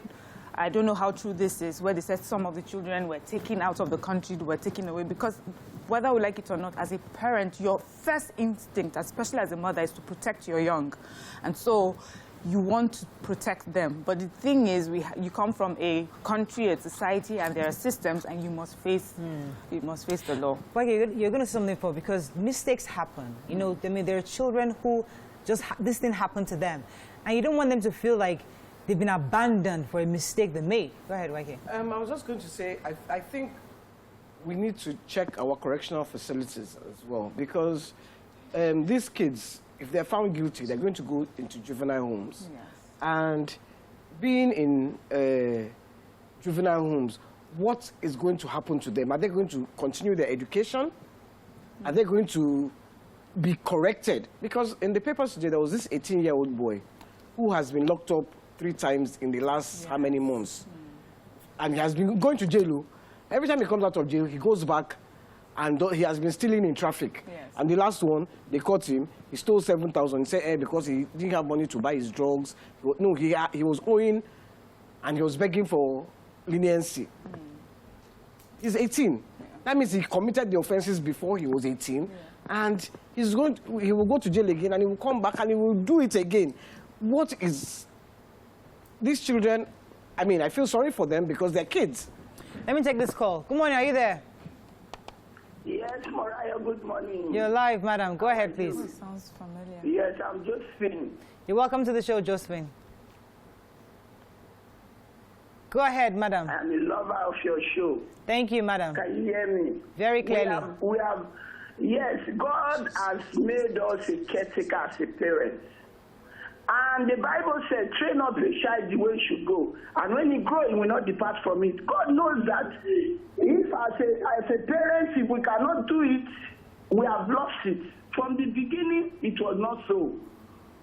I don't know how true this is, where they said some of the children were taken out of the country, were taken away, because whether we like it or not, as a parent, your first instinct, especially as a mother, is to protect your young. And so you want to protect them. But the thing is, you come from a country, a society, and there are systems, and you must face the law. But you're going to say something for, because mistakes happen. You know, I mean, there are children who just, this thing happened to them. And you don't want them to feel like they've been abandoned for a mistake they made. Go ahead, Wake. I was just going to say, I think we need to check our correctional facilities as well, because these kids, if they're found guilty, they're going to go into juvenile homes. Yes. And being in juvenile homes, what is going to happen to them? Are they going to continue their education? Are they going to be corrected? Because in the papers today, there was this 18-year-old boy who has been locked up 3 times in the last how many months? And he has been going to jail. Every time he comes out of jail, he goes back, and he has been stealing in traffic. Yes. And the last one, they caught him. He stole 7,000. He said, because he didn't have money to buy his drugs. No, he was owing, and he was begging for leniency. He's 18. Yeah. That means he committed the offenses before he was 18. Yeah. And he will go to jail again, and he will come back, and he will do it again. What is... These children, I mean, I feel sorry for them because they're kids. Let me take this call. Good morning, are you there? Yes, Mariah, good morning. You're live, madam. Go ahead, please. It sounds familiar. Yes, I'm Josephine. You're welcome to the show, Josephine. Go ahead, madam. I'm a lover of your show. Thank you, madam. Can you hear me? Very clearly. Yes, God has made us a caretaker as a parent. And the Bible says, train up a child the way he should go. And when he grows, he will not depart from it. God knows that if as a parent, if we cannot do it, we have lost it. From the beginning, it was not so.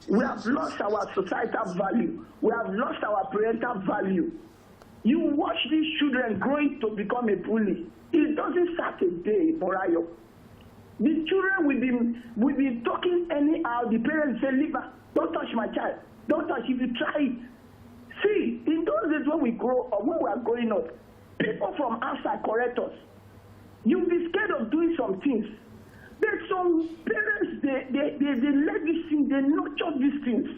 We have lost our societal value. We have lost our parental value. You watch these children growing to become a bully. It doesn't start a day, Morayo. The children will be talking anyhow. The parents say, leave her. Don't touch my child. Don't touch if you try it. See, in those days when we grow up, when we are growing up, people from outside correct us. You'll be scared of doing some things. There's some parents, they let these things, they nurture these things.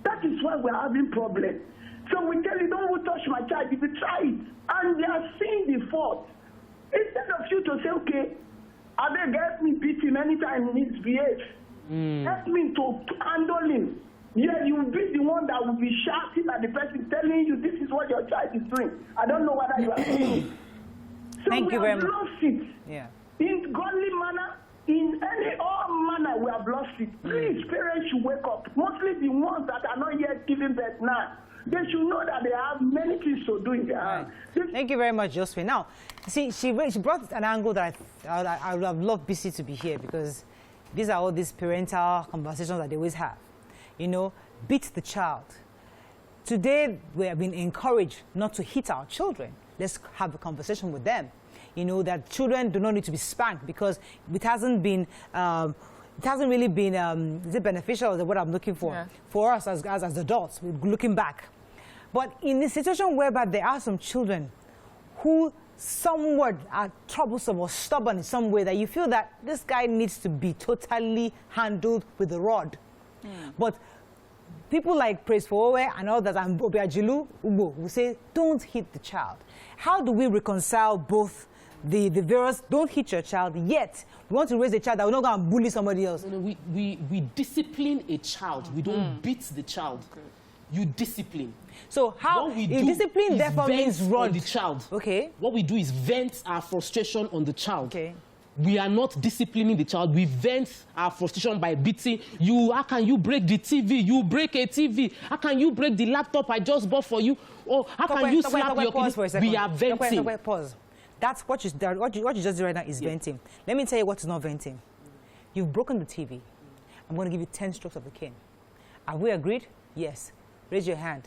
That is why we're having problems. So we tell you, don't touch my child if you try it. And they are seeing the fault. Instead of you to say, okay, I beg, help me beat him anytime he misbehaves. Help me to handle him. Yeah, you will be the one that will be shouting at the person, telling you this is what your child is doing. I don't know whether you are doing. So Thank you very much. We have lost it. Yeah. In godly manner, in any all manner, we have lost it. Please, parents should wake up. Mostly the ones that are not yet giving birth now. They should know that they have many things to do in their hands. Thank you very much, Josephine. Now, see, she brought an angle that I would have loved BC to be here, because these are all these parental conversations that they always have. You know, beat the child. Today, we have been encouraged not to hit our children. Let's have a conversation with them. You know, that children do not need to be spanked, because it hasn't been, it hasn't really been, is it beneficial, is what I'm looking for? For us as adults, we're looking back. But in a situation whereby there are some children who somewhat are troublesome or stubborn in some way, that you feel that this guy needs to be totally handled with a rod. But people like Praise for Owe and others, and Obiajilu Ugbo, will say, don't hit the child. How do we reconcile both the various, don't hit your child, yet we want to raise a child that will not go and bully somebody else? No, we discipline a child. We don't beat the child. Okay. You discipline. So how, if discipline therefore means rod the child. Okay. What we do is vent our frustration on the child. Okay. We are not disciplining the child. We vent our frustration by beating you. How can you break the TV? You break a TV. How can you break the laptop I just bought for you? Or how can you slap your kids? We are venting. Pause. That's what you just did right now is venting. Let me tell you what's not venting. You've broken the TV. I'm going to give you 10 strokes of the cane. Have we agreed? Yes. Raise your hand.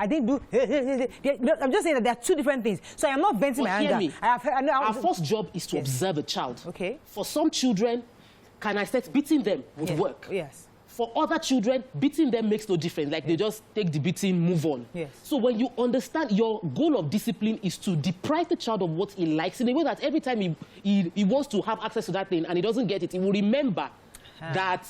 I didn't do... I'm just saying that there are two different things. So I am not venting my anger. Me. Our first job is to observe a child. Okay. For some children, can I start beating them would work. Yes. for other children, beating them makes no difference. Like, they just take the beating, move on. Yes. So when you understand your goal of discipline is to deprive the child of what he likes in a way that every time he wants to have access to that thing and he doesn't get it, he will remember that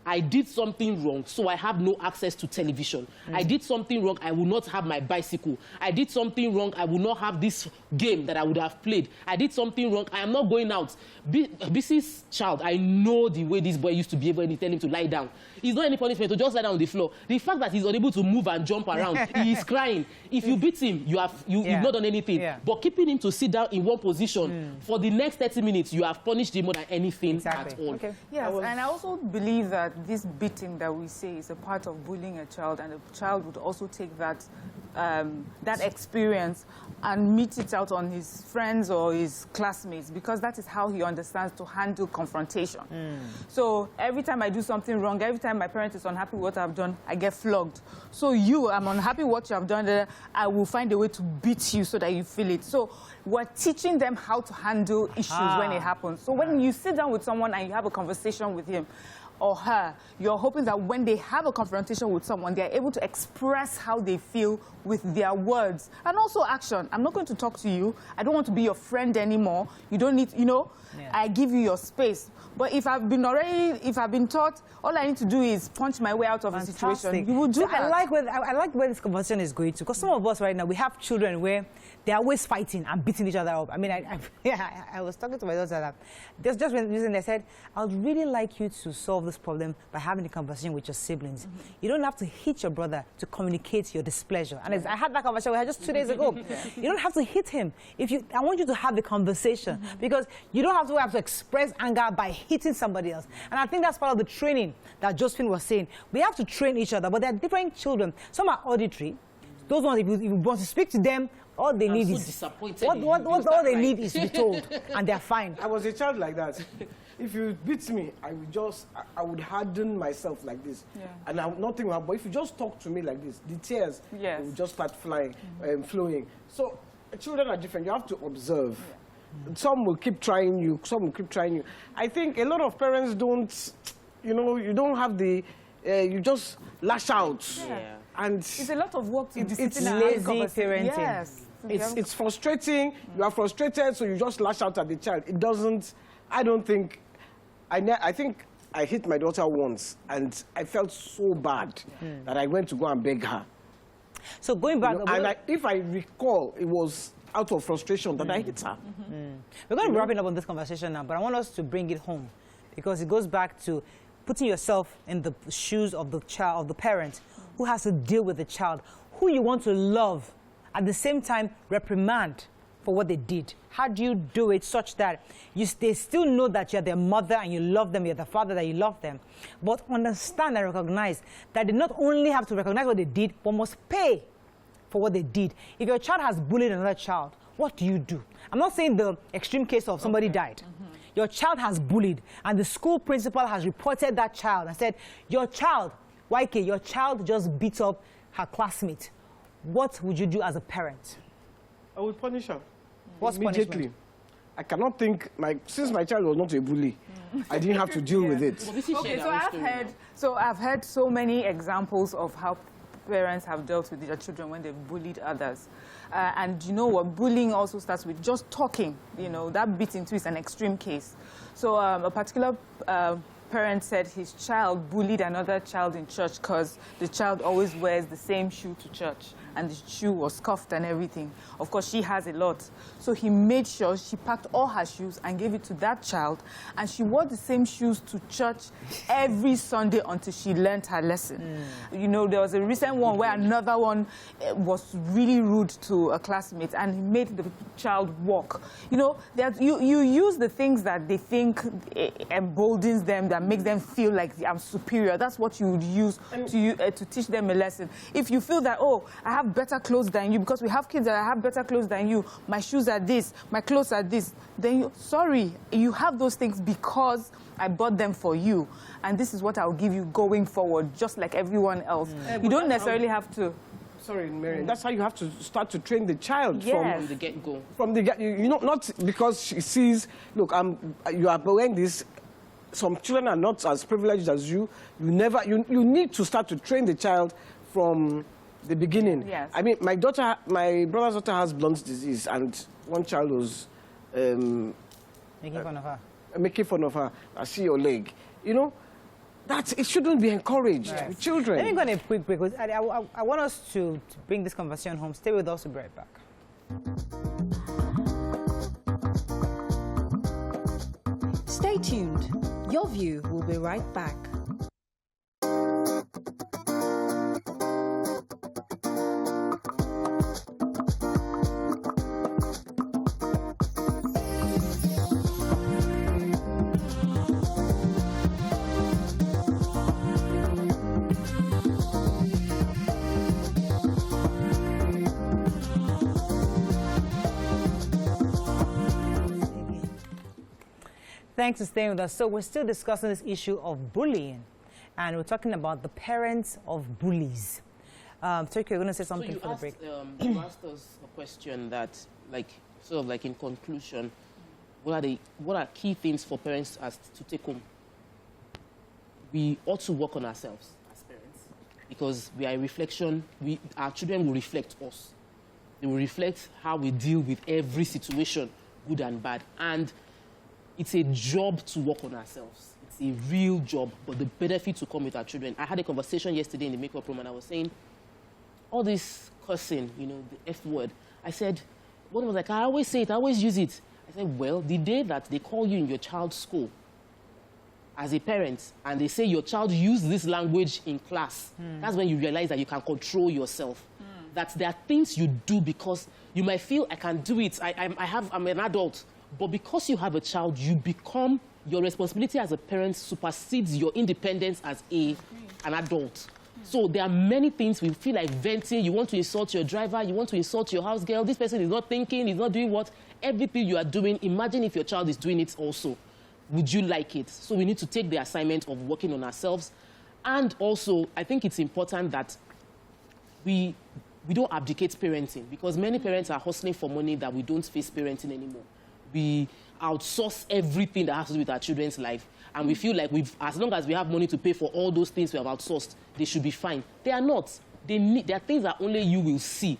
I did something wrong, so I have no access to television. I did something wrong, I will not have my bicycle. I did something wrong, I will not have this game that I would have played. I did something wrong, I am not going out. BC's child, I know the way this boy used to behave when he tell him to lie down. It's not any punishment to just lie down on the floor. The fact that he's unable to move and jump around, he is crying. If you beat him, you've not done anything. But keeping him to sit down in one position for the next 30 minutes, you have punished him more than anything at all. Okay. Yes, and I also believe that this beating that we say is a part of bullying a child, and a child would also take that that experience and meet it out on his friends or his classmates, because that is how he understands to handle confrontation. So every time I do something wrong, every time my parent is unhappy with what I've done, I get flogged. So I'm unhappy with what you have done, I will find a way to beat you so that you feel it. So we're teaching them how to handle issues when it happens. So when you sit down with someone and you have a conversation with him or her, you're hoping that when they have a confrontation with someone, they're able to express how they feel with their words and also action. I'm not going to talk to you. I don't want to be your friend anymore. You don't need, I give you your space. But if I've been taught, all I need to do is punch my way out of a situation, you will do that. I like where this conversation is going to, because some of us right now, we have children where they're always fighting and beating each other up. I mean, I was talking to my daughter that just when they said, I would really like you to solve this problem by having a conversation with your siblings. You don't have to hit your brother to communicate your displeasure. And I had that conversation with her just 2 days ago. You don't have to hit him. I want you to have the conversation, because you don't have to express anger by hitting somebody else. And I think that's part of the training that Josephine was saying. We have to train each other, but they're different children. Some are auditory. Those ones, if you want to speak to them, all they need is all they need is to be told, and they're fine. I was a child like that. If you beat me, I would harden myself like this, and nothing will happen. But if you just talk to me like this, the tears will just start flowing. So children are different. You have to observe. Some will keep trying you. Some will keep trying you. I think a lot of parents don't. You don't have the. You just lash out. And it's a lot of work to discipline. It's lazy parenting. Yes. It's frustrating. You are frustrated, so you just lash out at the child. It doesn't. I don't think. I think I hit my daughter once, and I felt so bad that I went to go and beg her. So going back, if I recall, it was out of frustration that I hit her. We're going to be wrapping up on this conversation now, but I want us to bring it home, because it goes back to putting yourself in the shoes of the child, of the parent who has to deal with the child, who you want to love, at the same time reprimand for what they did. How do you do it such that they still know that you're their mother and you love them, you're the father that you love them, but understand and recognize that they not only have to recognize what they did, but must pay for what they did. If your child has bullied another child, what do you do? I'm not saying the extreme case of somebody died. Your child has bullied, and the school principal has reported that child and said, your child, YK, your child just beat up her classmate. What would you do as a parent? I would punish her. What's immediately. Punishment? I cannot think, since my child was not a bully, I didn't have to deal with it. Okay, so I've heard so many examples of how parents have dealt with their children when they've bullied others. And you know what, bullying also starts with just talking. That beating too is an extreme case. So a particular parent said his child bullied another child in church because the child always wears the same shoe to church, and the shoe was scuffed and everything. Of course, she has a lot. So he made sure she packed all her shoes and gave it to that child, and she wore the same shoes to church every Sunday until she learned her lesson. There was a recent one where another one was really rude to a classmate, and he made the child walk. That you use the things that they think emboldens them, that makes them feel like I'm superior. That's what you would use to teach them a lesson. If you feel that, oh, I have better clothes than you, because we have kids that have better clothes than you, my shoes are this, my clothes are this, then sorry, you have those things because I bought them for you, and this is what I'll give you going forward, just like everyone else. You don't necessarily have to. Sorry, Mary. That's how you have to start to train the child Yes. from the get-go. From the get, not because she sees, look, you are wearing this. some children are not as privileged as you. You need to start to train the child from the beginning. Yes. I mean, my brother's daughter has blunt disease, and one child was Making fun of her. making fun of her. I see your leg. You know, it shouldn't be encouraged with children. Let me go on a quick break. I want us to bring this conversation home. Stay with us. We'll be right back. Stay tuned. Your View will be right back. Thanks for staying with us. So we're still discussing this issue of bullying, and we're talking about the parents of bullies. Turkey, you're going to say something for the break. You asked us a question that, sort of in conclusion, what are key things for parents to take home? We ought to work on ourselves as parents, because we are a reflection. Our children will reflect us. They will reflect how we deal with every situation, good and bad. And it's a job to work on ourselves. It's a real job, but the benefit to come with our children. I had a conversation yesterday in the makeup room, and I was saying, all this cursing, the F word. I said, one was like, I always say it, I always use it. I said, well, the day that they call you in your child's school as a parent, and they say your child used this language in class, that's when you realize that you can control yourself. That there are things you do because you might feel, I can do it, I'm an adult. But because you have a child, your responsibility as a parent supersedes your independence as an adult. So there are many things we feel like venting. You want to insult your driver, you want to insult your house girl. This person is not thinking, is not doing what? Everything you are doing, imagine if your child is doing it also. Would you like it? So we need to take the assignment of working on ourselves. And also, I think it's important that we don't abdicate parenting, because many parents are hustling for money that we don't face parenting anymore. We outsource everything that has to do with our children's life, and we feel like as long as we have money to pay for all those things we have outsourced, they should be fine. They are not. There are things that only you will see.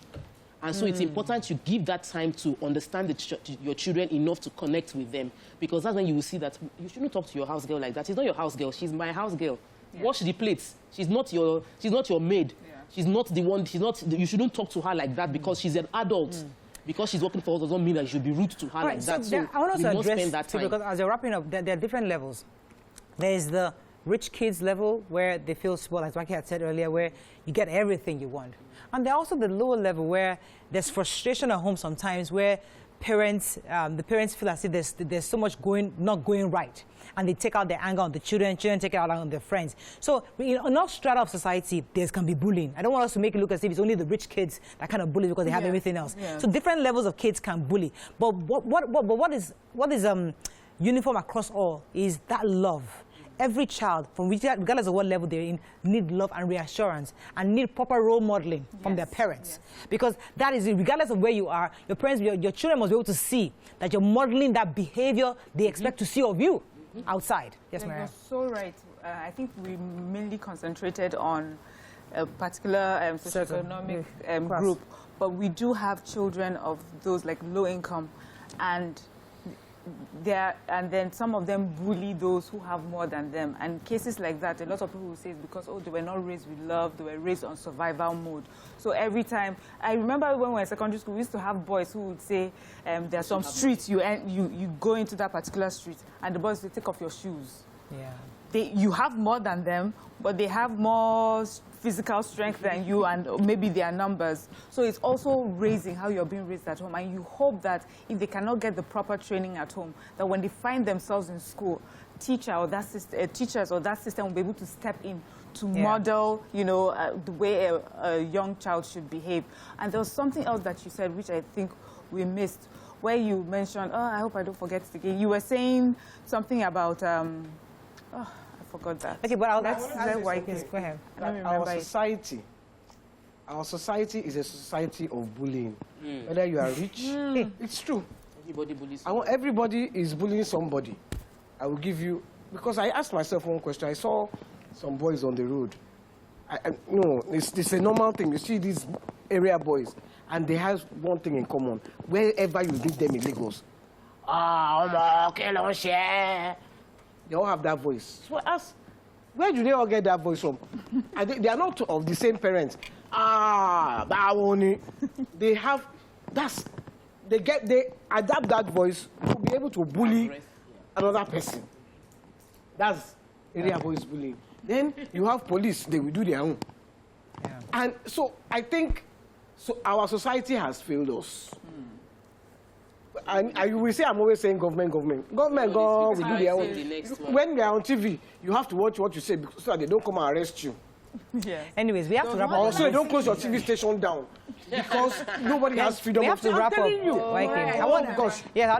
And so it's important to give that time to understand your children enough to connect with them, because that's when you will see that you shouldn't talk to your house girl like that. She's not your house girl. She's my house girl. Yeah. Wash the plates. She's not your maid. Yeah. She's not the one. You shouldn't talk to her like that, because she's an adult. Because she's working for us doesn't mean that you should be rude to her like that. So I want us to address that time. Because as you're wrapping up, there are different levels. There's the rich kids level where they feel spoiled, as Waki had said earlier, where you get everything you want. And there's also the lower level where there's frustration at home sometimes, where the parents feel as if there's so much not going right, and they take out their anger on the children take it out on their friends. So in all strata of society, there can be bullying. I don't want us to make it look as if it's only the rich kids that kind of bully because they have everything else. So different levels of kids can bully. But what is uniform across all is that love. Every child, regardless of what level they're in, need love and reassurance, and need proper role modeling from their parents. Because that is, regardless of where you are, your parents, your children must be able to see that you're modeling that behavior they expect to see of you outside. Yes, Maria. You're so right. I think we mainly concentrated on a particular socioeconomic group, but we do have children of those like low income, and then some of them bully those who have more than them. And cases like that, a lot of people will say it's because, they were not raised with love, they were raised on survival mode. So every time, I remember when we were in secondary school, we used to have boys who would say, there are some streets, you go into that particular street, and the boys, they take off your shoes. Yeah. You have more than them, but they have more physical strength than you, and maybe their numbers. So it's also raising how you're being raised at home. And you hope that if they cannot get the proper training at home, that when they find themselves in school, teachers or that system will be able to step in to model, the way a young child should behave. And there was something else that you said, which I think we missed, where you mentioned, I hope I don't forget it again. You were saying something about, I forgot that. Okay, but go ahead. Our society is a society of bullying. Whether you are rich, it's true. Everybody bullies. Everybody is bullying somebody. I will give you because I asked myself one question. I saw some boys on the road. No, it's a normal thing. You see these area boys, and they have one thing in common. Wherever you meet them in Lagos, they all have that voice. So I asked, where do they all get that voice from? And they are not of the same parents. They have, they adapt that voice to be able to bully another person. That's area boys bullying. Then you have police, they will do their own. Yeah. And so I think our society has failed us. And you will say, I'm always saying government. Government will do their own. When they are on TV, you have to watch what you say so that they don't come and arrest you. Yes. Anyways, we have to wrap up. Also, they don't close your TV station down because nobody has freedom of speech. We have to wrap up.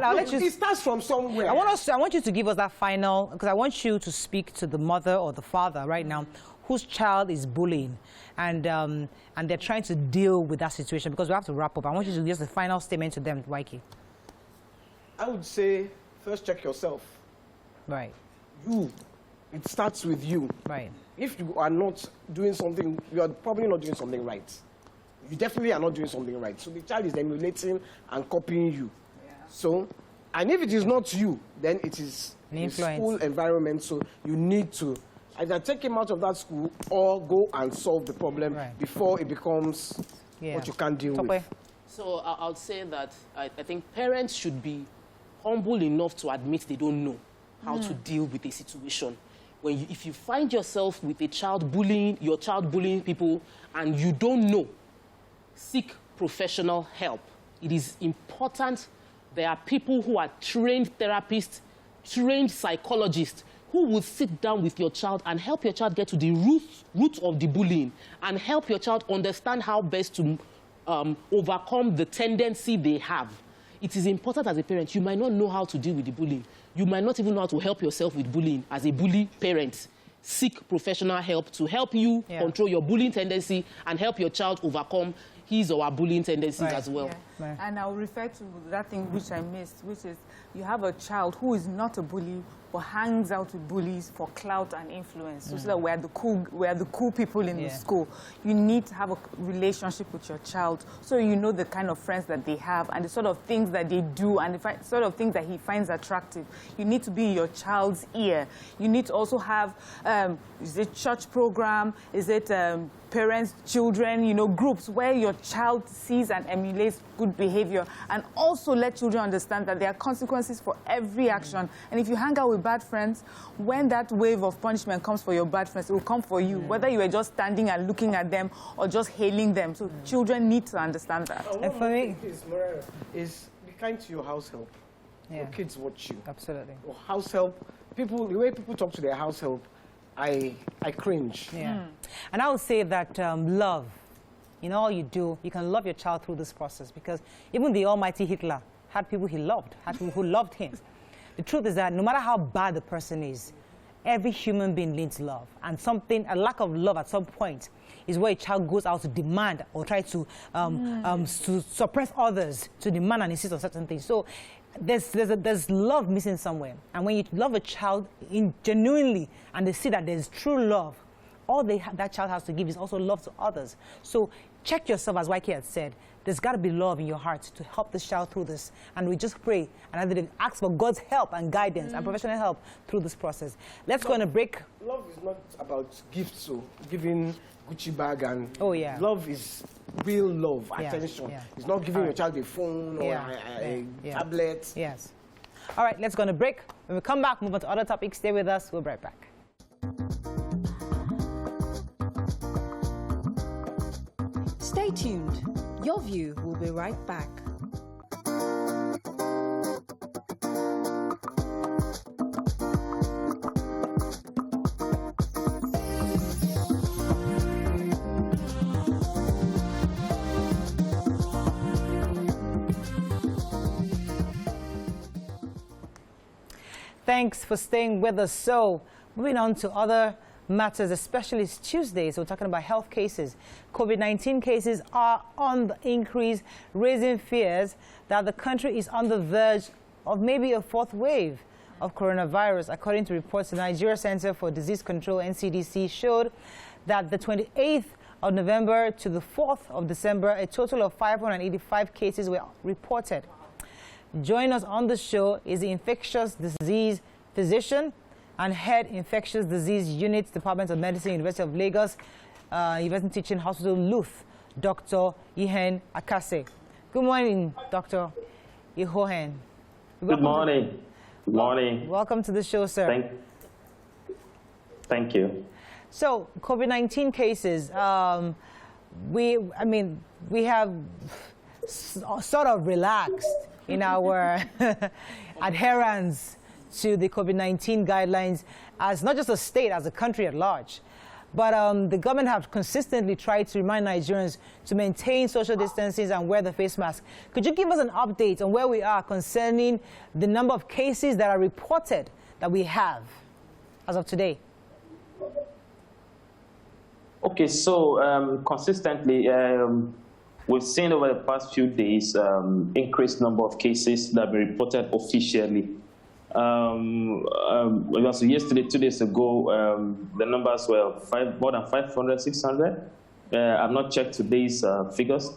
I'll let you. It starts from somewhere. I want you to give us that final, because I want you to speak to the mother or the father right now whose child is bullying, and they're trying to deal with that situation, because we have to wrap up. I want you to give us the final statement to them, Waike. I would say, first check yourself. Right. It starts with you. Right. If you are not doing something, you are probably not doing something right. You definitely are not doing something right. So the child is emulating and copying you. Yeah. So, and if it is not you, then it is the school environment. So you need to either take him out of that school or go and solve the problem before it becomes what you can't deal with. So I would say that I think parents should be humble enough to admit they don't know how to deal with a situation. If you find yourself with a child bullying, your child bullying people, and you don't know, seek professional help. It is important. There are people who are trained therapists, trained psychologists, who will sit down with your child and help your child get to the root of the bullying and help your child understand how best to overcome the tendency they have. It is important as a parent. You might not know how to deal with the bullying. You might not even know how to help yourself with bullying. As a bully parent, seek professional help to help you control your bullying tendency and help your child overcome his or her bullying tendencies as well. Yeah. Right. And I'll refer to that thing which I missed, which is you have a child who is not a bully but hangs out with bullies for clout and influence. So that we're the cool people in the school. You need to have a relationship with your child so you know the kind of friends that they have and the sort of things that they do and the sort of things that he finds attractive. You need to be in your child's ear. You need to also have, is it church program? Is it parents, children, groups where your child sees and emulates good behavior, and also let children understand that there are consequences for every action. And if you hang out with bad friends, when that wave of punishment comes for your bad friends, it will come for you, whether you are just standing and looking at them or just hailing them. So children need to understand that. And for me, Malaria, is be kind to your house help. Your kids watch you. Absolutely. Or house help, the way people talk to their house help, I cringe. Yeah. And I would say that love, in all you do, you can love your child through this process, because even the almighty Hitler had people he loved, had people who loved him. The truth is that no matter how bad the person is, every human being needs love. And a lack of love at some point is where a child goes out to demand or try to suppress others, to demand and insist on certain things. So there's love missing somewhere. And when you love a child genuinely and they see that there's true love, all that child has to give is also love to others. So check yourself, as Waike had said. There's got to be love in your heart to help this child through this. And we just pray and ask for God's help and guidance and professional help through this process. Let's go on a break. Love is not about gifts, so giving Gucci bag and... Love is real love, attention. Yeah. It's not giving your child a phone or a tablet. Yes. All right, let's go on a break. When we come back, move on to other topics. Stay with us. We'll be right back. Stay tuned. Your View will be right back. Thanks for staying with us. So, moving on to other matters, especially it's Tuesday, so we're talking about health cases. COVID-19 cases are on the increase, raising fears that the country is on the verge of maybe a fourth wave. of coronavirus. According to reports, the Nigeria Center for Disease Control, NCDC, showed that the 28th of November to the 4th of December, a total of 585 cases were reported. Joining us on the show is the infectious disease physician and head infectious disease unit, Department of Medicine, University of Lagos, University Teaching Hospital, Luth, Dr. Ihe Akase. Good morning, Dr. Ihohen. Good morning. Good morning. Welcome to the show, sir. Thank you. So, COVID-19 cases, we have sort of relaxed in our adherence to the COVID-19 guidelines as not just a state, as a country at large. But the government have consistently tried to remind Nigerians to maintain social distancing and wear the face mask. Could you give us an update on where we are concerning the number of cases that are reported that we have as of today? Okay, so consistently, we've seen over the past few days increased number of cases that have been reported officially. So yesterday, 2 days ago, the numbers were more than 500, 600. I've not checked today's figures.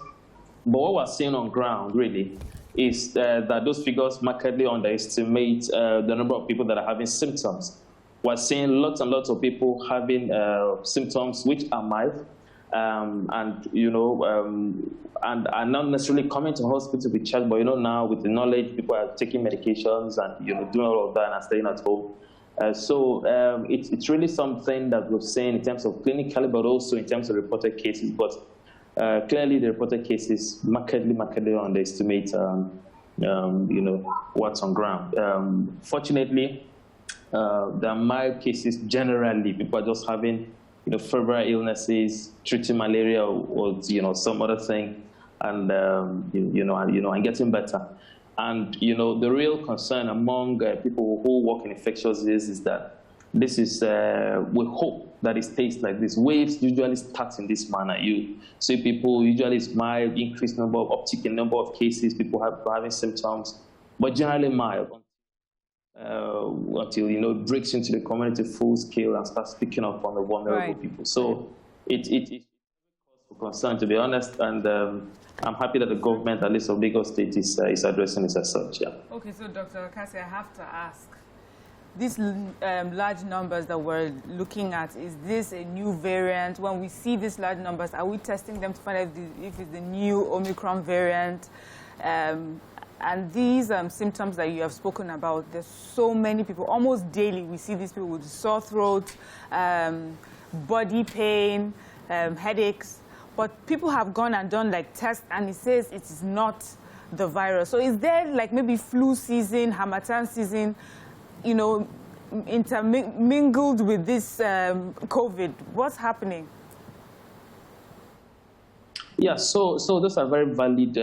But what we're seeing on ground, really, is that those figures markedly underestimate the number of people that are having symptoms. We're seeing lots and lots of people having symptoms which are mild, and are not necessarily coming to hospital with check, but now with the knowledge, people are taking medications and doing all of that and are staying at home. So it's really something that we're seeing in terms of clinically, but also in terms of reported cases. But clearly, the reported cases markedly underestimate what's on ground. Fortunately, there are mild cases generally. People are just having febrile illnesses, treating malaria or some other thing, and and getting better. And the real concern among people who work in infectious disease is that this is we hope that it stays like this. Waves usually start in this manner. You see people usually it's mild, increased number of uptick in number of cases, people having symptoms, but generally mild. Until it breaks into the community full scale and starts picking up on the vulnerable people. So it's cause for concern, to be honest, and I'm happy that the government, at least of Lagos State, is addressing this as such. Yeah. Okay, so Dr. Akase, I have to ask, these large numbers that we're looking at, is this a new variant? When we see these large numbers, are we testing them to find out if it's the new Omicron variant? And these symptoms that you have spoken about, there's so many people, almost daily, we see these people with sore throat, body pain, headaches. But people have gone and done tests, and it says it is not the virus. So is there maybe flu season, Harmattan season, intermingled with this COVID? What's happening? Yeah, so those are very valid,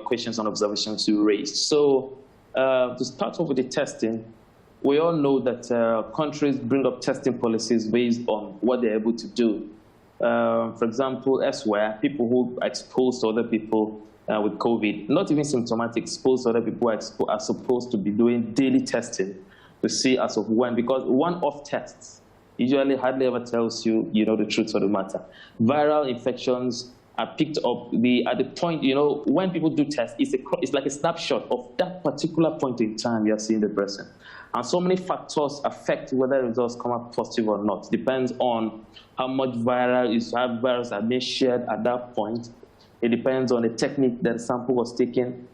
questions and observations you raised. So to start off with the testing, we all know that countries bring up testing policies based on what they're able to do. For example, elsewhere, people who are exposed to other people with COVID, not even symptomatic, exposed to other people are supposed to be doing daily testing to see as of when, because one-off tests usually hardly ever tells you, the truth of the matter. Viral infections are picked up at the point, when people do tests, it's like a snapshot of that particular point in time you're seeing the person. And so many factors affect whether the results come out positive or not. Depends on how much virus are being shared at that point. It depends on the technique that the sample was taken.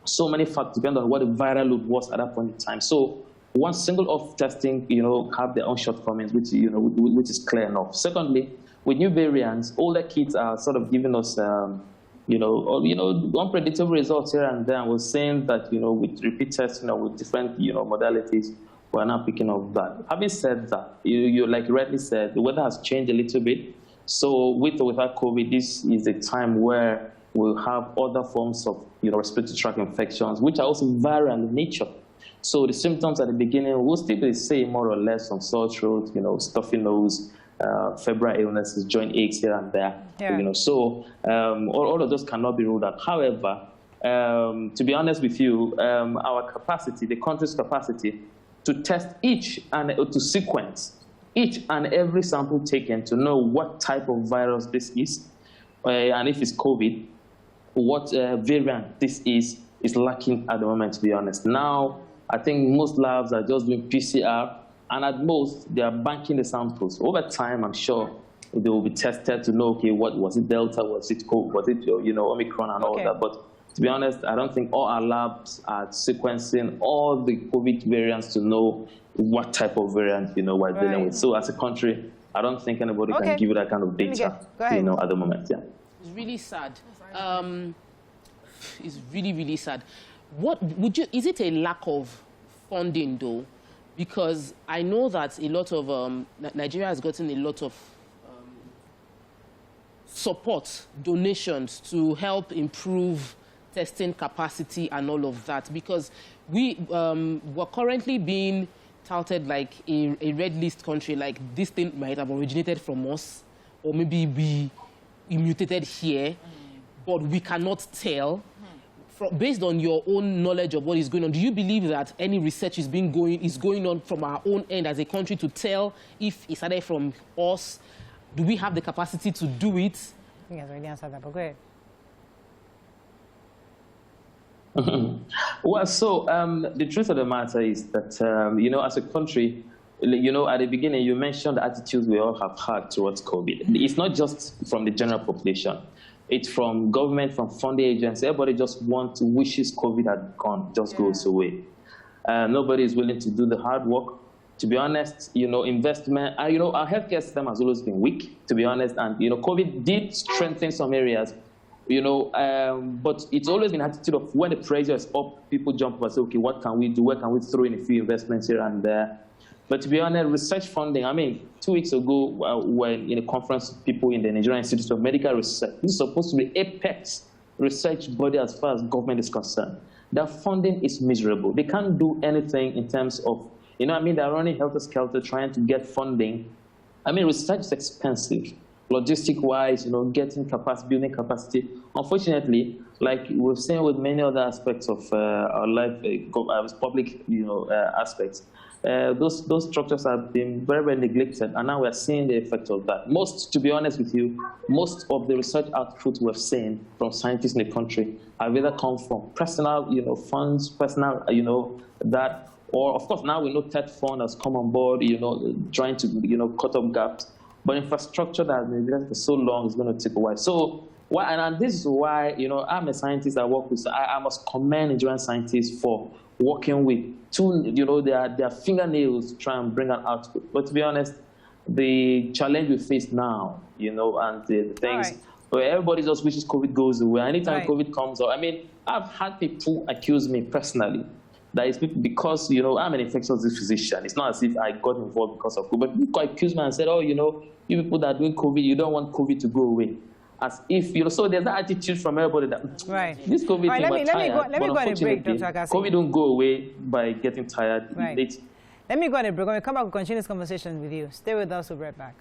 So many factors depend on what the viral load was at that point in time. So one single off testing, have their own shortcomings, which which is clear enough. Secondly, with new variants, older kids are sort of giving us, unpredictable results here and there. And we're saying that, with repeat testing, with different, modalities, we're now picking up that. Having said that, you like rightly said, the weather has changed a little bit. So with or without COVID, this is a time where we'll have other forms of, respiratory tract infections, which are also viral in nature. So the symptoms at the beginning will still be the same, more or less, on sore throat, stuffy nose, febrile illnesses, joint aches here and there. Yeah. So all of those cannot be ruled out. However, to be honest with you, our capacity, the country's capacity to test to sequence each and every sample taken to know what type of virus this is, and if it's COVID, what variant this is lacking at the moment, to be honest. Now, I think most labs are just doing PCR, and at most, they are banking the samples. Over time, I'm sure they will be tested to know, okay, what was it, Delta, was it COVID, was it, Omicron and all that. But to be honest, I don't think all our labs are sequencing all the COVID variants to know what type of variant, we're dealing with. So as a country, I don't think anybody can give you that kind of data, at the moment, It's really sad. It's really, really sad. Is it a lack of funding, though? Because I know that a lot of, Nigeria has gotten a lot of support, donations to help improve testing capacity and all of that, because we're currently being touted like a red list country, like this thing might have originated from us, or maybe we mutated here, but we cannot tell. Based on your own knowledge of what is going on, do you believe that any research is going on from our own end as a country to tell if it started from us? Do we have the capacity to do it? I think I've already answered that, but go ahead. Well, so the truth of the matter is that, as a country, at the beginning, you mentioned the attitudes we all have had towards COVID. It's not just from the general population. It's from government, from funding agencies. Everybody just wishes COVID had gone, goes away. Nobody is willing to do the hard work. To be honest, investment, our healthcare system has always been weak, to be honest. And, COVID did strengthen some areas, but it's always been an attitude of when the pressure is up, people jump up and say, okay, what can we do? Where can we throw in a few investments here and there? But to be honest, research funding, 2 weeks ago, when in a conference with people in the Nigerian Institute of Medical Research, this is supposed to be apex research body as far as government is concerned. Their funding is miserable. They can't do anything in terms of, they're running helter-skelter trying to get funding. Research is expensive. Logistic-wise, getting capacity, building capacity. Unfortunately, like we've seen with many other aspects of our life, public, aspects, those structures have been very, very neglected, and now we're seeing the effect of that. To be honest with you, most of the research output we've seen from scientists in the country have either come from personal, funds, that, or of course now we know TED Fund has come on board, trying to, cut up gaps. But infrastructure that has been there for so long is going to take a while. So, and this is why, I'm a scientist I work with. So I must commend Nigerian scientists for working with their fingernails to try and bring an output. But to be honest, the challenge we face now, and the things where everybody just wishes COVID goes away. Anytime COVID comes up, I've had people accuse me personally that is because, I'm an infectious disease physician. It's not as if I got involved because of COVID. But people accuse me and said, oh, you people that are doing COVID, you don't want COVID to go away. As if, so there's that attitude from everybody that this COVID thing, we're tired. Let me go on a break, Dr. Akasi. COVID don't go away by getting tired. Let me go on a break. When we come back, we'll continue this conversation with you. Stay with us, we'll be right back.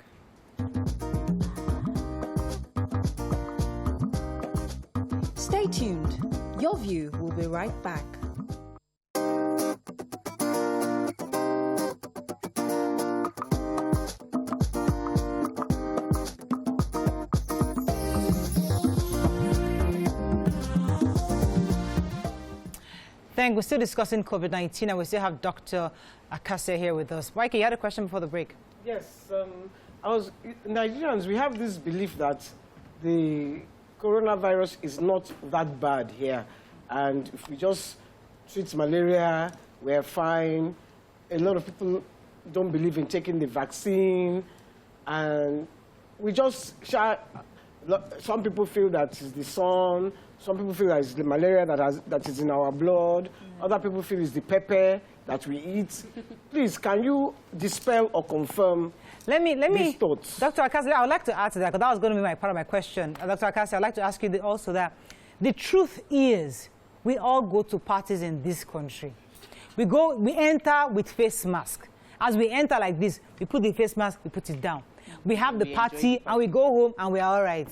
Stay tuned. Your View will be right back. We're still discussing COVID-19, and we still have Dr. Akase here with us. Mikey, you had a question before the break. Yes. Nigerians, we have this belief that the coronavirus is not that bad here. And if we just treat malaria, we're fine. A lot of people don't believe in taking the vaccine. And we just some people feel that it's the sun. Some people feel that it's the malaria that is in our blood. Other people feel it's the pepper that we eat. Please, can you dispel or confirm these thoughts? Dr. Akasi, I would like to add to that, because that was going to be part of my question. Dr. Akasi, I'd like to ask you also that the truth is we all go to parties in this country. We enter with face mask. As we enter like this, we put the face mask, we put it down. We have the party, and we go home, and we're all right.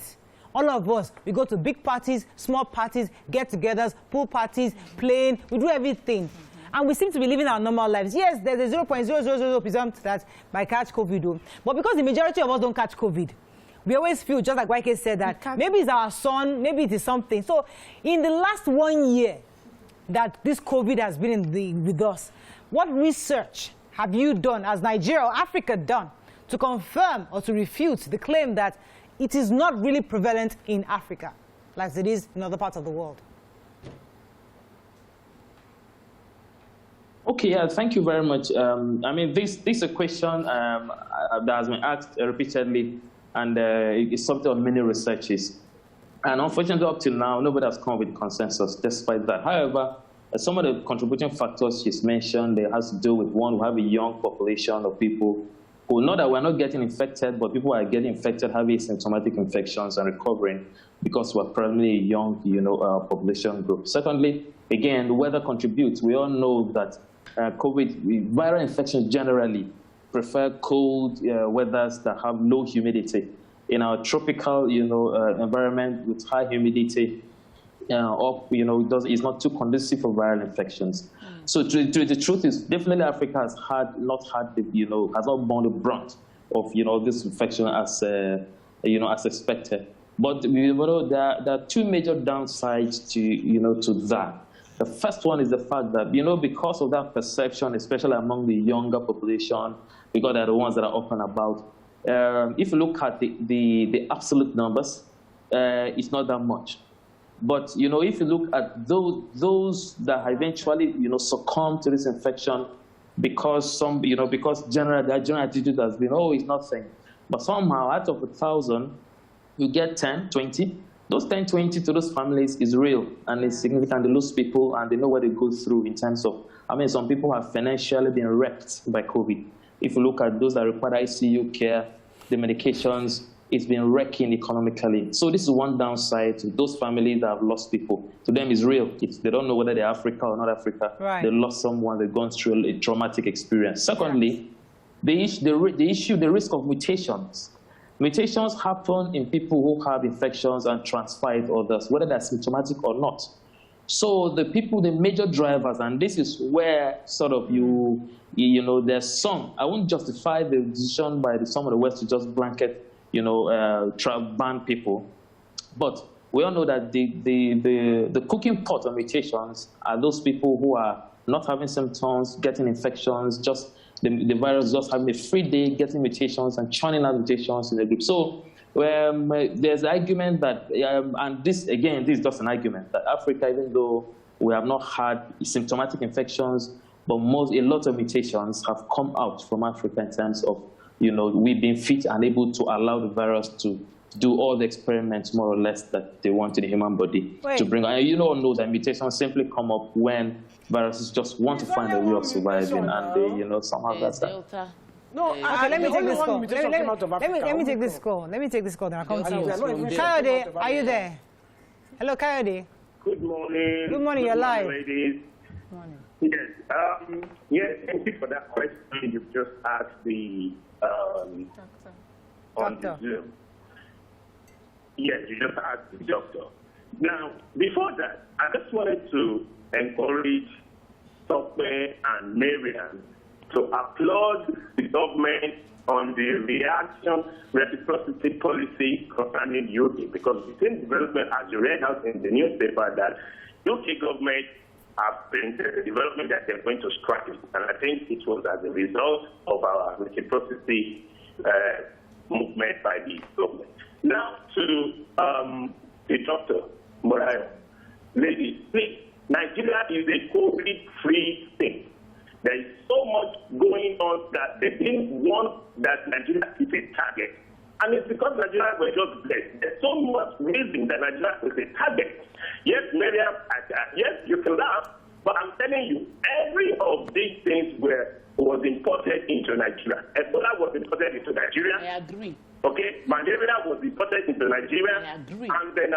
All of us, we go to big parties, small parties, get-togethers, pool parties, playing, we do everything. and we seem to be living our normal lives. Yes, there's a 0.000% that might catch COVID, but because the majority of us don't catch COVID, we always feel, just like YK said, that maybe it's our son, maybe it is something. So in the last 1 year that this COVID has been with us, what research have you done, as Nigeria or Africa done, to confirm or to refute the claim that it is not really prevalent in Africa, like it is in other parts of the world? Okay, yeah, thank you very much. I mean, this is a question that has been asked repeatedly, and it's something on many researches. And unfortunately, up till now, nobody has come with consensus despite that. However, some of the contributing factors she's mentioned, they has to do with, one, we have a young population of people who, not that we're not getting infected, but people are getting infected, having symptomatic infections and recovering because we're primarily a young, population group. Secondly, again, the weather contributes. We all know that COVID, viral infections generally prefer cold weathers that have low humidity. In our tropical, environment with high humidity, it's not too conducive for viral infections. So the truth is, definitely Africa has not borne the brunt of this infection as as expected. But there are two major downsides to that. The first one is the fact that because of that perception, especially among the younger population, because they're the ones that are up and about. If you look at the absolute numbers, it's not that much. But if you look at those that eventually succumb to this infection, because because their general attitude has been, oh, it's nothing. But somehow out of 1,000, you get 10, 20. Those 10, 20 to those families is real and it's significant. They lose people and they know what they go through in terms of, some people have financially been wrecked by COVID. If you look at those that require ICU care, the medications, it's been wrecking economically. So this is one downside to those families that have lost people. To them, it's real. They don't know whether they're Africa or not Africa. Right. They lost someone, they've gone through a traumatic experience. Secondly, the risk of mutations. Mutations happen in people who have infections and transfer it to others, whether they're symptomatic or not. So the major drivers, and this is where sort of there's some, I won't justify the decision by some of the West to just blanket, ban people. But we all know that the cooking pot of mutations are those people who are not having symptoms, getting infections, just the virus just having a free day, getting mutations and churning out mutations in the group. So there's an argument that, and this is just an argument, that Africa, even though we have not had symptomatic infections, but a lot of mutations have come out from Africa in terms of, we being fit and able to allow the virus to do all the experiments, more or less, that they want in the human body to bring. And know that mutations simply come up when viruses just want to find a way of surviving, and they, somehow that's that. No, okay, let me take this call. Let me take this call. Let me take this call, then I'll come to you. Kayode, are you there? Hello, Kayode. Good morning. Good morning, you're live. Ladies. Good morning. Yes, thank you for that question you've just asked the on the Zoom. Yes, you just asked the doctor. Now, before that, I just wanted to encourage Tokwe and Marian to applaud the government on the reciprocity policy concerning UK, because the same development, as you read out in the newspaper, that UK government have been the development that they're going to scrap it. And I think it was as a result of our reciprocity movement by the government. Now to the doctor, Morayo. Ladies, please, Nigeria is a COVID-free state. There is so much going on that they didn't want that Nigeria is a target. And it's because Nigeria was just blessed. There's so much reason that Nigeria is a target. Yes, Miriam, yes, you can laugh, but I'm telling you, every of these things was imported into Nigeria. Ebola was imported into Nigeria. I agree. Okay, Malaria was imported into Nigeria. I agree. And then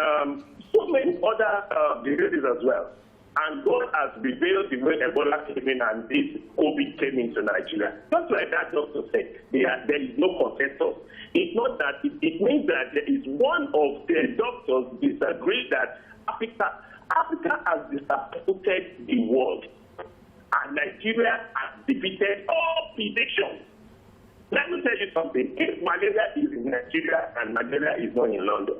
so many other diseases as well. And God has revealed the way Ebola came in and this COVID came into Nigeria. Just like that doctor said, there is no consensus. It's not that, it means that there is one of the doctors disagree that Africa has disappointed the world. I and Nigeria has defeated all predictions. Let me tell you something. If malaria is in Nigeria and malaria is not in London,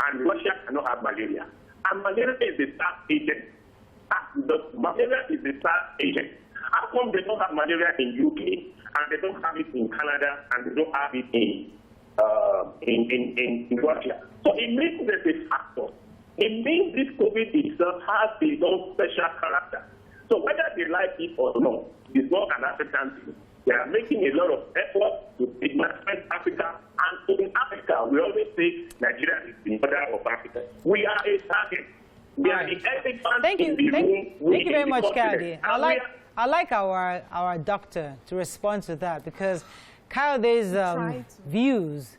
and Russia cannot have malaria, and malaria is the start agent, malaria is the start agent. How come they don't have malaria in UK and they don't have it in Canada and they don't have it in Russia? So it means there's a factor. It means this COVID itself has its own special character. So whether they like it or not, it's not an African thing. They are making a lot of effort to stigmatize Africa. And in Africa, we always say Nigeria is the mother of Africa. We are a target. We are the elephant in the room. Thank you very much, Kayode. I like our doctor to respond to that, because Kayode's views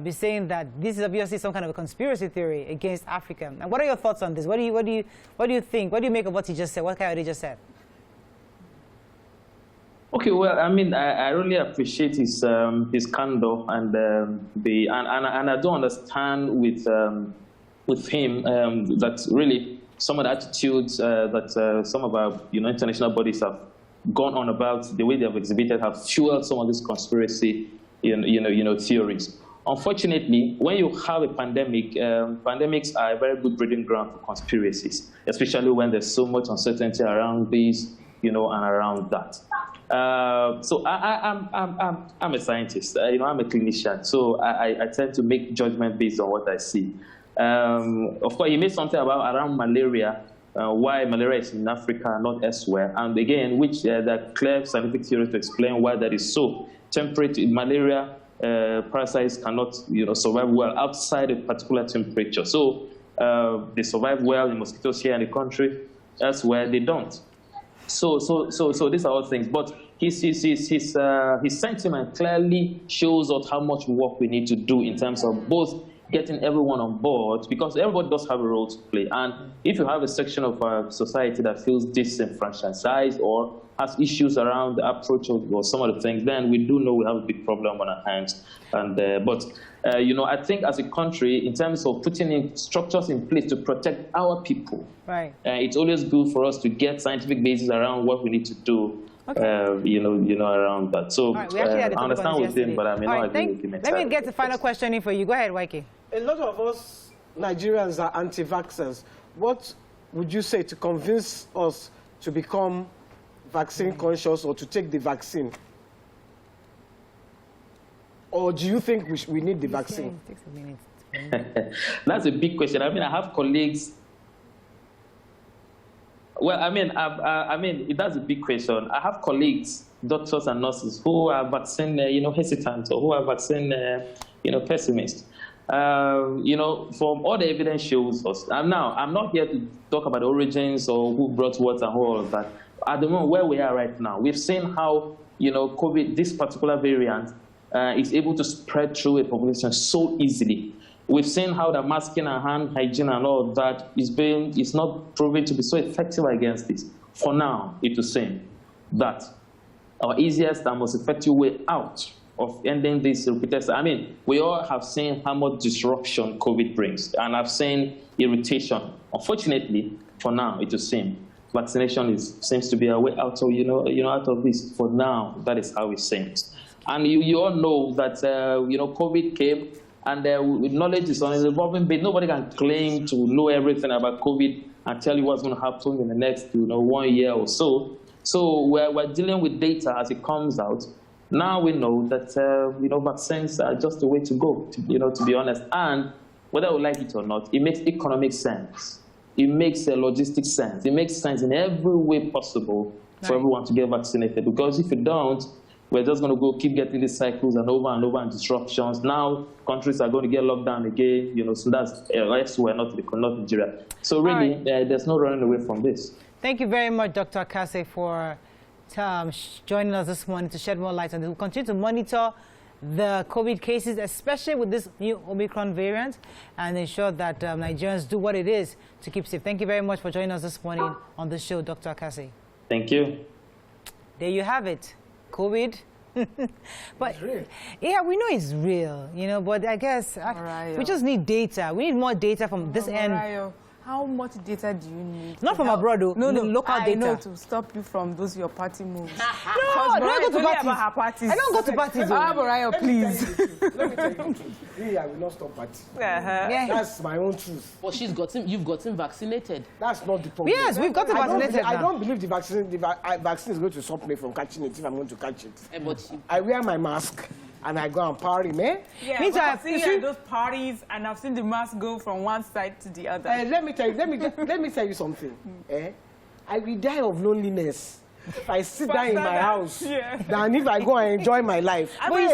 be saying that this is obviously some kind of a conspiracy theory against Africa. And what are your thoughts on this? What do you think? What do you make of what he just said? What Kayode just said? Okay, well, I mean, I really appreciate his candor and and I don't understand with him that really some of the attitudes that some of our international bodies have gone on about, the way they have exhibited, have fueled some of these conspiracy theories. Unfortunately, when you have a pandemic, pandemics are a very good breeding ground for conspiracies, especially when there's so much uncertainty around this, and around that. So I'm a scientist, I'm a clinician, so I tend to make judgment based on what I see. Of course, he made something around malaria, why malaria is in Africa, not elsewhere, and again, which there are clear scientific theories to explain why that is so. Temperature, malaria parasites cannot survive well outside a particular temperature. So they survive well in mosquitoes here in the country, elsewhere they don't. So these are all things, but his sentiment clearly shows us how much work we need to do in terms of both getting everyone on board, because everybody does have a role to play. And if you have a section of our society that feels disenfranchised or has issues around the approach or some of the things, then we do know we have a big problem on our hands. And I think as a country, in terms of putting in structures in place to protect our people, right? It's always good for us to get scientific basis around what we need to do. Okay. Around that. So I understand what you're saying, but I may not agree with him entirely. Let me get the final question in for you. Go ahead, Waike. A lot of us Nigerians are anti-vaxxers. What would you say to convince us to become vaccine conscious or to take the vaccine? Or do you think we need the vaccine? It takes a minute. That's a big question. I mean, I have colleagues. Well, I mean, that's a big question. I have colleagues, doctors and nurses, who are vaccine, hesitant, or who are vaccine, pessimist. From all the evidence shows us. I'm not here to talk about the origins or who brought what and all of that. At the moment where we are right now, we've seen how, COVID, this particular variant, is able to spread through a population so easily. We've seen how the masking and hand hygiene and all of that is not proven to be so effective against this. For now, it is saying that our easiest and most effective way out of ending this repeated, we all have seen how much disruption COVID brings, and I've seen irritation. Unfortunately, for now, it is saying vaccination seems to be a way out of out of this. For now, that is how it seems. And you all know that COVID came. And with knowledge is on an evolving bit. Nobody can claim to know everything about COVID and tell you what's going to happen in the next 1 year or so. So we're dealing with data as it comes out. Now we know that vaccines are just the way to go, to be honest. And whether we like it or not, it makes economic sense. It makes logistic sense. It makes sense in every way possible for everyone to get vaccinated. Because if you don't, we're just going to keep getting these cycles and over and disruptions. Now countries are going to get locked down again, so that's elsewhere, not Nigeria. So really, there's no running away from this. Thank you very much, Dr. Akase, for joining us this morning to shed more light on this. We'll continue to monitor the COVID cases, especially with this new Omicron variant, and ensure that Nigerians do what it is to keep safe. Thank you very much for joining us this morning on the show, Dr. Akase. Thank you. There you have it. COVID. But yeah, we know it's real, but I guess we just need data. We need more data from this end. How much data do you need? Not from abroad, though. No, local data. I know, to stop you from those your party moves. No, I don't go to parties. Her parties. I don't go to parties. Mariah, please. Let me tell you the truth. Me, I will not stop party. Yeah. That's my own truth. But you've gotten vaccinated. That's not the problem. Yes, we've gotten vaccinated. I don't believe the vaccine is going to stop me from catching it if I'm going to catch it. But I wear my mask and I go and party, man. Yeah, Me too, I've seen you at those parties, and I've seen the mask go from one side to the other. Let me tell you something. I will die of loneliness if I sit down in my house than if I go and enjoy my life. But you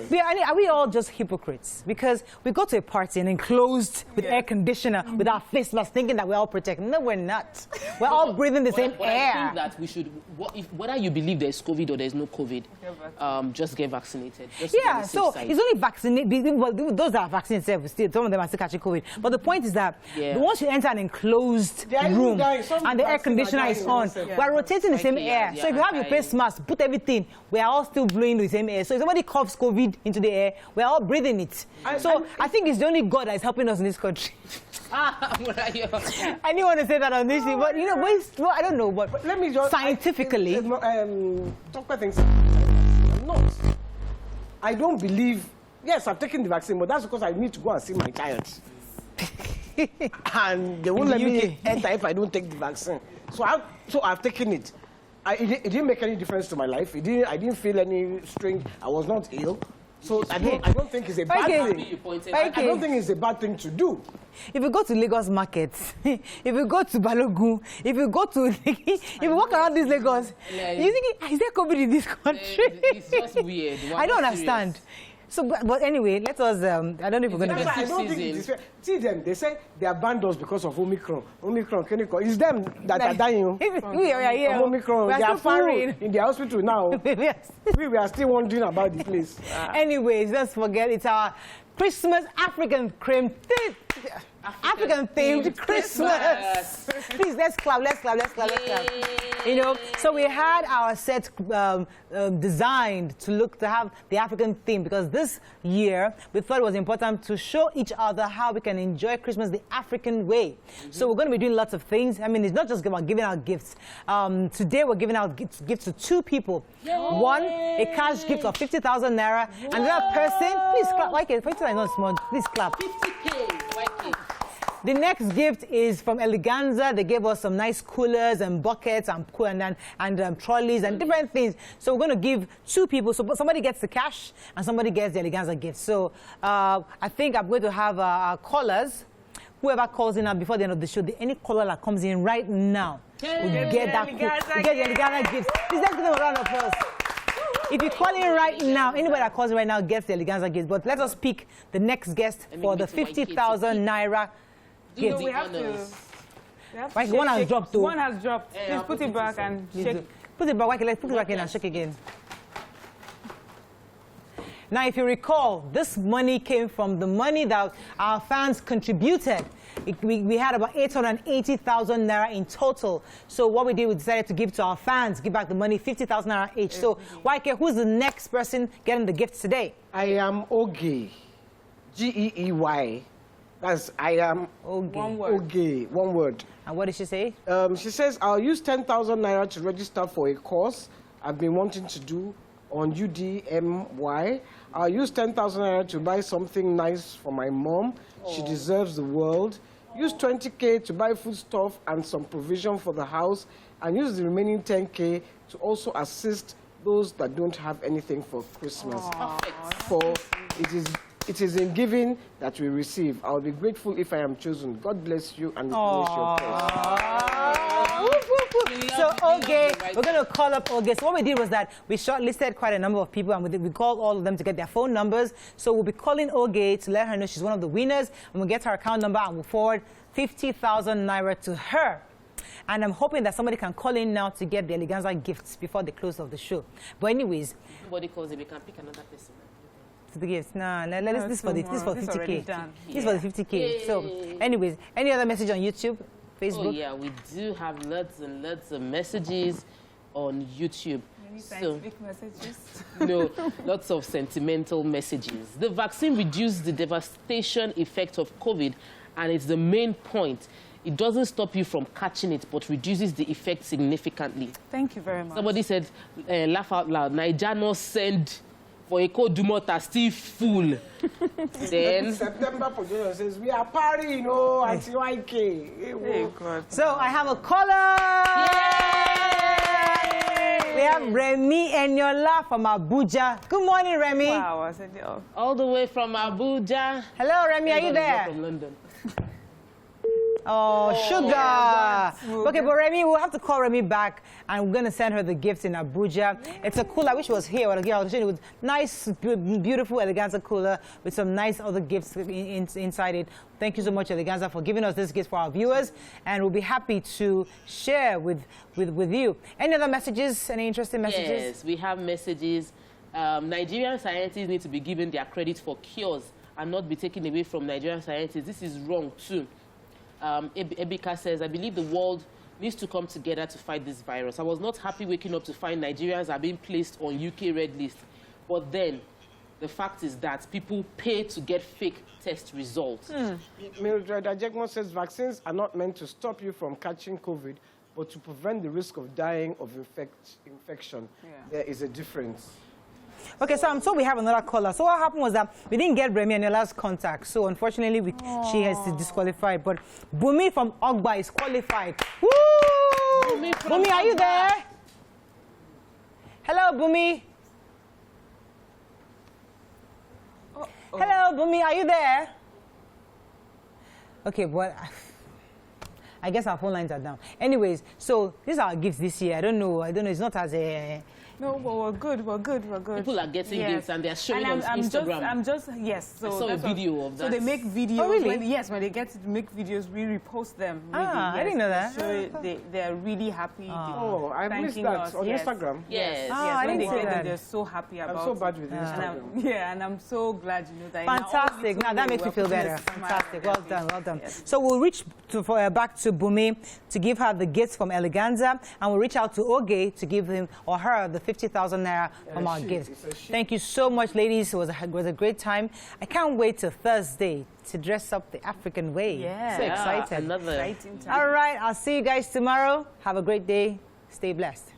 see, are we all just hypocrites? Because we go to a party and enclosed with air conditioner, with our face masks, thinking that we're all protected. No, we're not. We're all breathing the same air. I think that we should, whether you believe there's COVID or there's no COVID, just get vaccinated. Just Yeah, so it's only vaccinated. Well, those that are vaccinated, some of them are still catching COVID. But the point is that once you enter an enclosed room and the air conditioner is on, we're rotating the same air. So if you have your face mask, put everything, we are all still blowing the same air. So if somebody coughs COVID into the air, we're all breathing it. I think it's the only God that is helping us in this country. I didn't want to say that on this thing, but you know, I don't know, but let me just scientifically. Doctor thinks I'm not. I don't believe. Yes, I've taken the vaccine, but that's because I need to go and see my child. And they won't let me enter if I don't take the vaccine. So I've taken it. It didn't make any difference to my life. I didn't feel any strange. I was not ill. So I don't think it's a bad thing. I don't think it's a bad thing to do. If you go to Lagos markets, if you go to Balogun, if you go to, if you walk around this Lagos, you think, is there COVID in this country? It's just weird. I don't understand. So, but anyway, let us, I don't know if we're going to get... I don't think it is fair. See them, they say they abandoned us because of Omicron. Omicron, it's them that are dying. We are here. Omicron, they are full in the hospital now. Yes. We are still wondering about the place. Anyways, let's forget, it's our Christmas African themed Christmas. Please, let's clap. You know, so we had our set designed to have the African theme, because this year we thought it was important to show each other how we can enjoy Christmas the African way. So we're going to be doing lots of things. I mean, it's not just about giving out gifts. Today we're giving out gifts to 2 people. One, a cash gift of 50,000 naira. Another person, please clap. Like it, 50,000 is not small. Please clap. 50K, like it. The next gift is from Eleganza. They gave us some nice coolers and buckets and trolleys and different things. So we're going to give 2 people. So somebody gets the cash and somebody gets the Eleganza gift. So I think I'm going to have our callers. Whoever calls in now before the end of the show, any caller that comes in right now will get the Eleganza gift. Please, let's give them a round of applause. If you call in right now, anybody that calls in right now gets the Eleganza gift. But let us pick the next guest for the 50,000 naira. No, we have to one has dropped. One has dropped. Please put it back and shake. Put it back. Let's put it back in and shake again. Now, if you recall, this money came from the money that our fans contributed. We had about 880,000 naira in total. So what we did, we decided to give to our fans, give back the money, 50,000 naira each. So, YK, who's the next person getting the gift today? I am Oge, Geey. I am Oge. One word. And what did she say? She says, I'll use 10,000 naira to register for a course I've been wanting to do on UDMY. I'll use 10,000 naira to buy something nice for my mom. She deserves the world. Use 20K to buy foodstuff and some provision for the house, and use the remaining 10K to also assist those that don't have anything for Christmas. For it is in giving that we receive. I'll be grateful if I am chosen. God bless you and finish your prayer. So, Oge, we're going to call up Oge. So what we did was that we shortlisted quite a number of people, and we called all of them to get their phone numbers. So we'll be calling Oge to let her know she's one of the winners, and we'll get her account number and we'll forward 50,000 naira to her. And I'm hoping that somebody can call in now to get the Eleganza gifts before the close of the show. But anyways, nobody calls it, we can pick another person. The gifts. This is for 50K. This is for the 50K. So, anyways, any other message on YouTube, Facebook? Oh yeah, we do have lots and lots of messages on YouTube. Any scientific messages? No, lots of sentimental messages. The vaccine reduced the devastation effect of COVID, and it's the main point. it doesn't stop you from catching it, but reduces the effect significantly. Thank you very much. Somebody said, laugh out loud, Naija no send for a code Dumota still full. Then September projection says we are partying, oh, at YK. Hey, God. So I have a caller. Yay! We have Remy Eniola from Abuja. Good morning, Remy. Wow, I said, oh. all the way from Abuja. Hello, Remy. Are you there? From London. Oh, sugar. Yeah, okay, but Remy, we'll have to call Remy back, and we're going to send her the gifts in Abuja. It's a cooler. I wish it was here. I'll show you. Nice, beautiful Eleganza cooler with some nice other gifts inside it. Thank you so much, Eleganza, for giving us this gift for our viewers, and we'll be happy to share with you. Any other messages? Any interesting messages? Yes, we have messages. Nigerian scientists need to be given their credit for cures and not be taken away from Nigerian scientists. This is wrong, too. Ebika says, I believe the world needs to come together to fight this virus. I was not happy waking up to find Nigerians are being placed on UK red list. But then, the fact is that people pay to get fake test results. Mildred Ajekmo says vaccines are not meant to stop you from catching COVID, but to prevent the risk of dying of infection. Yeah. There is a difference. Okay, so I'm told we have another caller. So what happened was that we didn't get Remy Eniola's contact. So unfortunately, she has to disqualify. But Bumi from Ogba is qualified. Woo! Bumi, are you there? Hello, Bumi. Hello, Bumi, are you there? Okay, but I guess our phone lines are down. Anyways, so these are our gifts this year. I don't know. It's not as a... No, but we're good. People are getting gifts and they're showing on Instagram. Yes. So I saw a video of that. So they make videos. Oh, really? When they get to make videos, we repost them. Really, yes. I didn't know that. So they're really happy. Oh, I missed that on Instagram. Yes. I didn't see that. They're so happy about it. I'm so bad with Instagram. And I'm so glad you know that. Fantastic. Now that makes me feel better. Fantastic. Well done. Yes. So we'll reach back to Bumi to give her the gifts from Eleganza, and we'll reach out to Oge to give him or her the 50,000 naira from our gifts. Thank you so much, ladies. It was a great time. I can't wait till Thursday to dress up the African way. Yeah. So excited. Another exciting time. All right. I'll see you guys tomorrow. Have a great day. Stay blessed.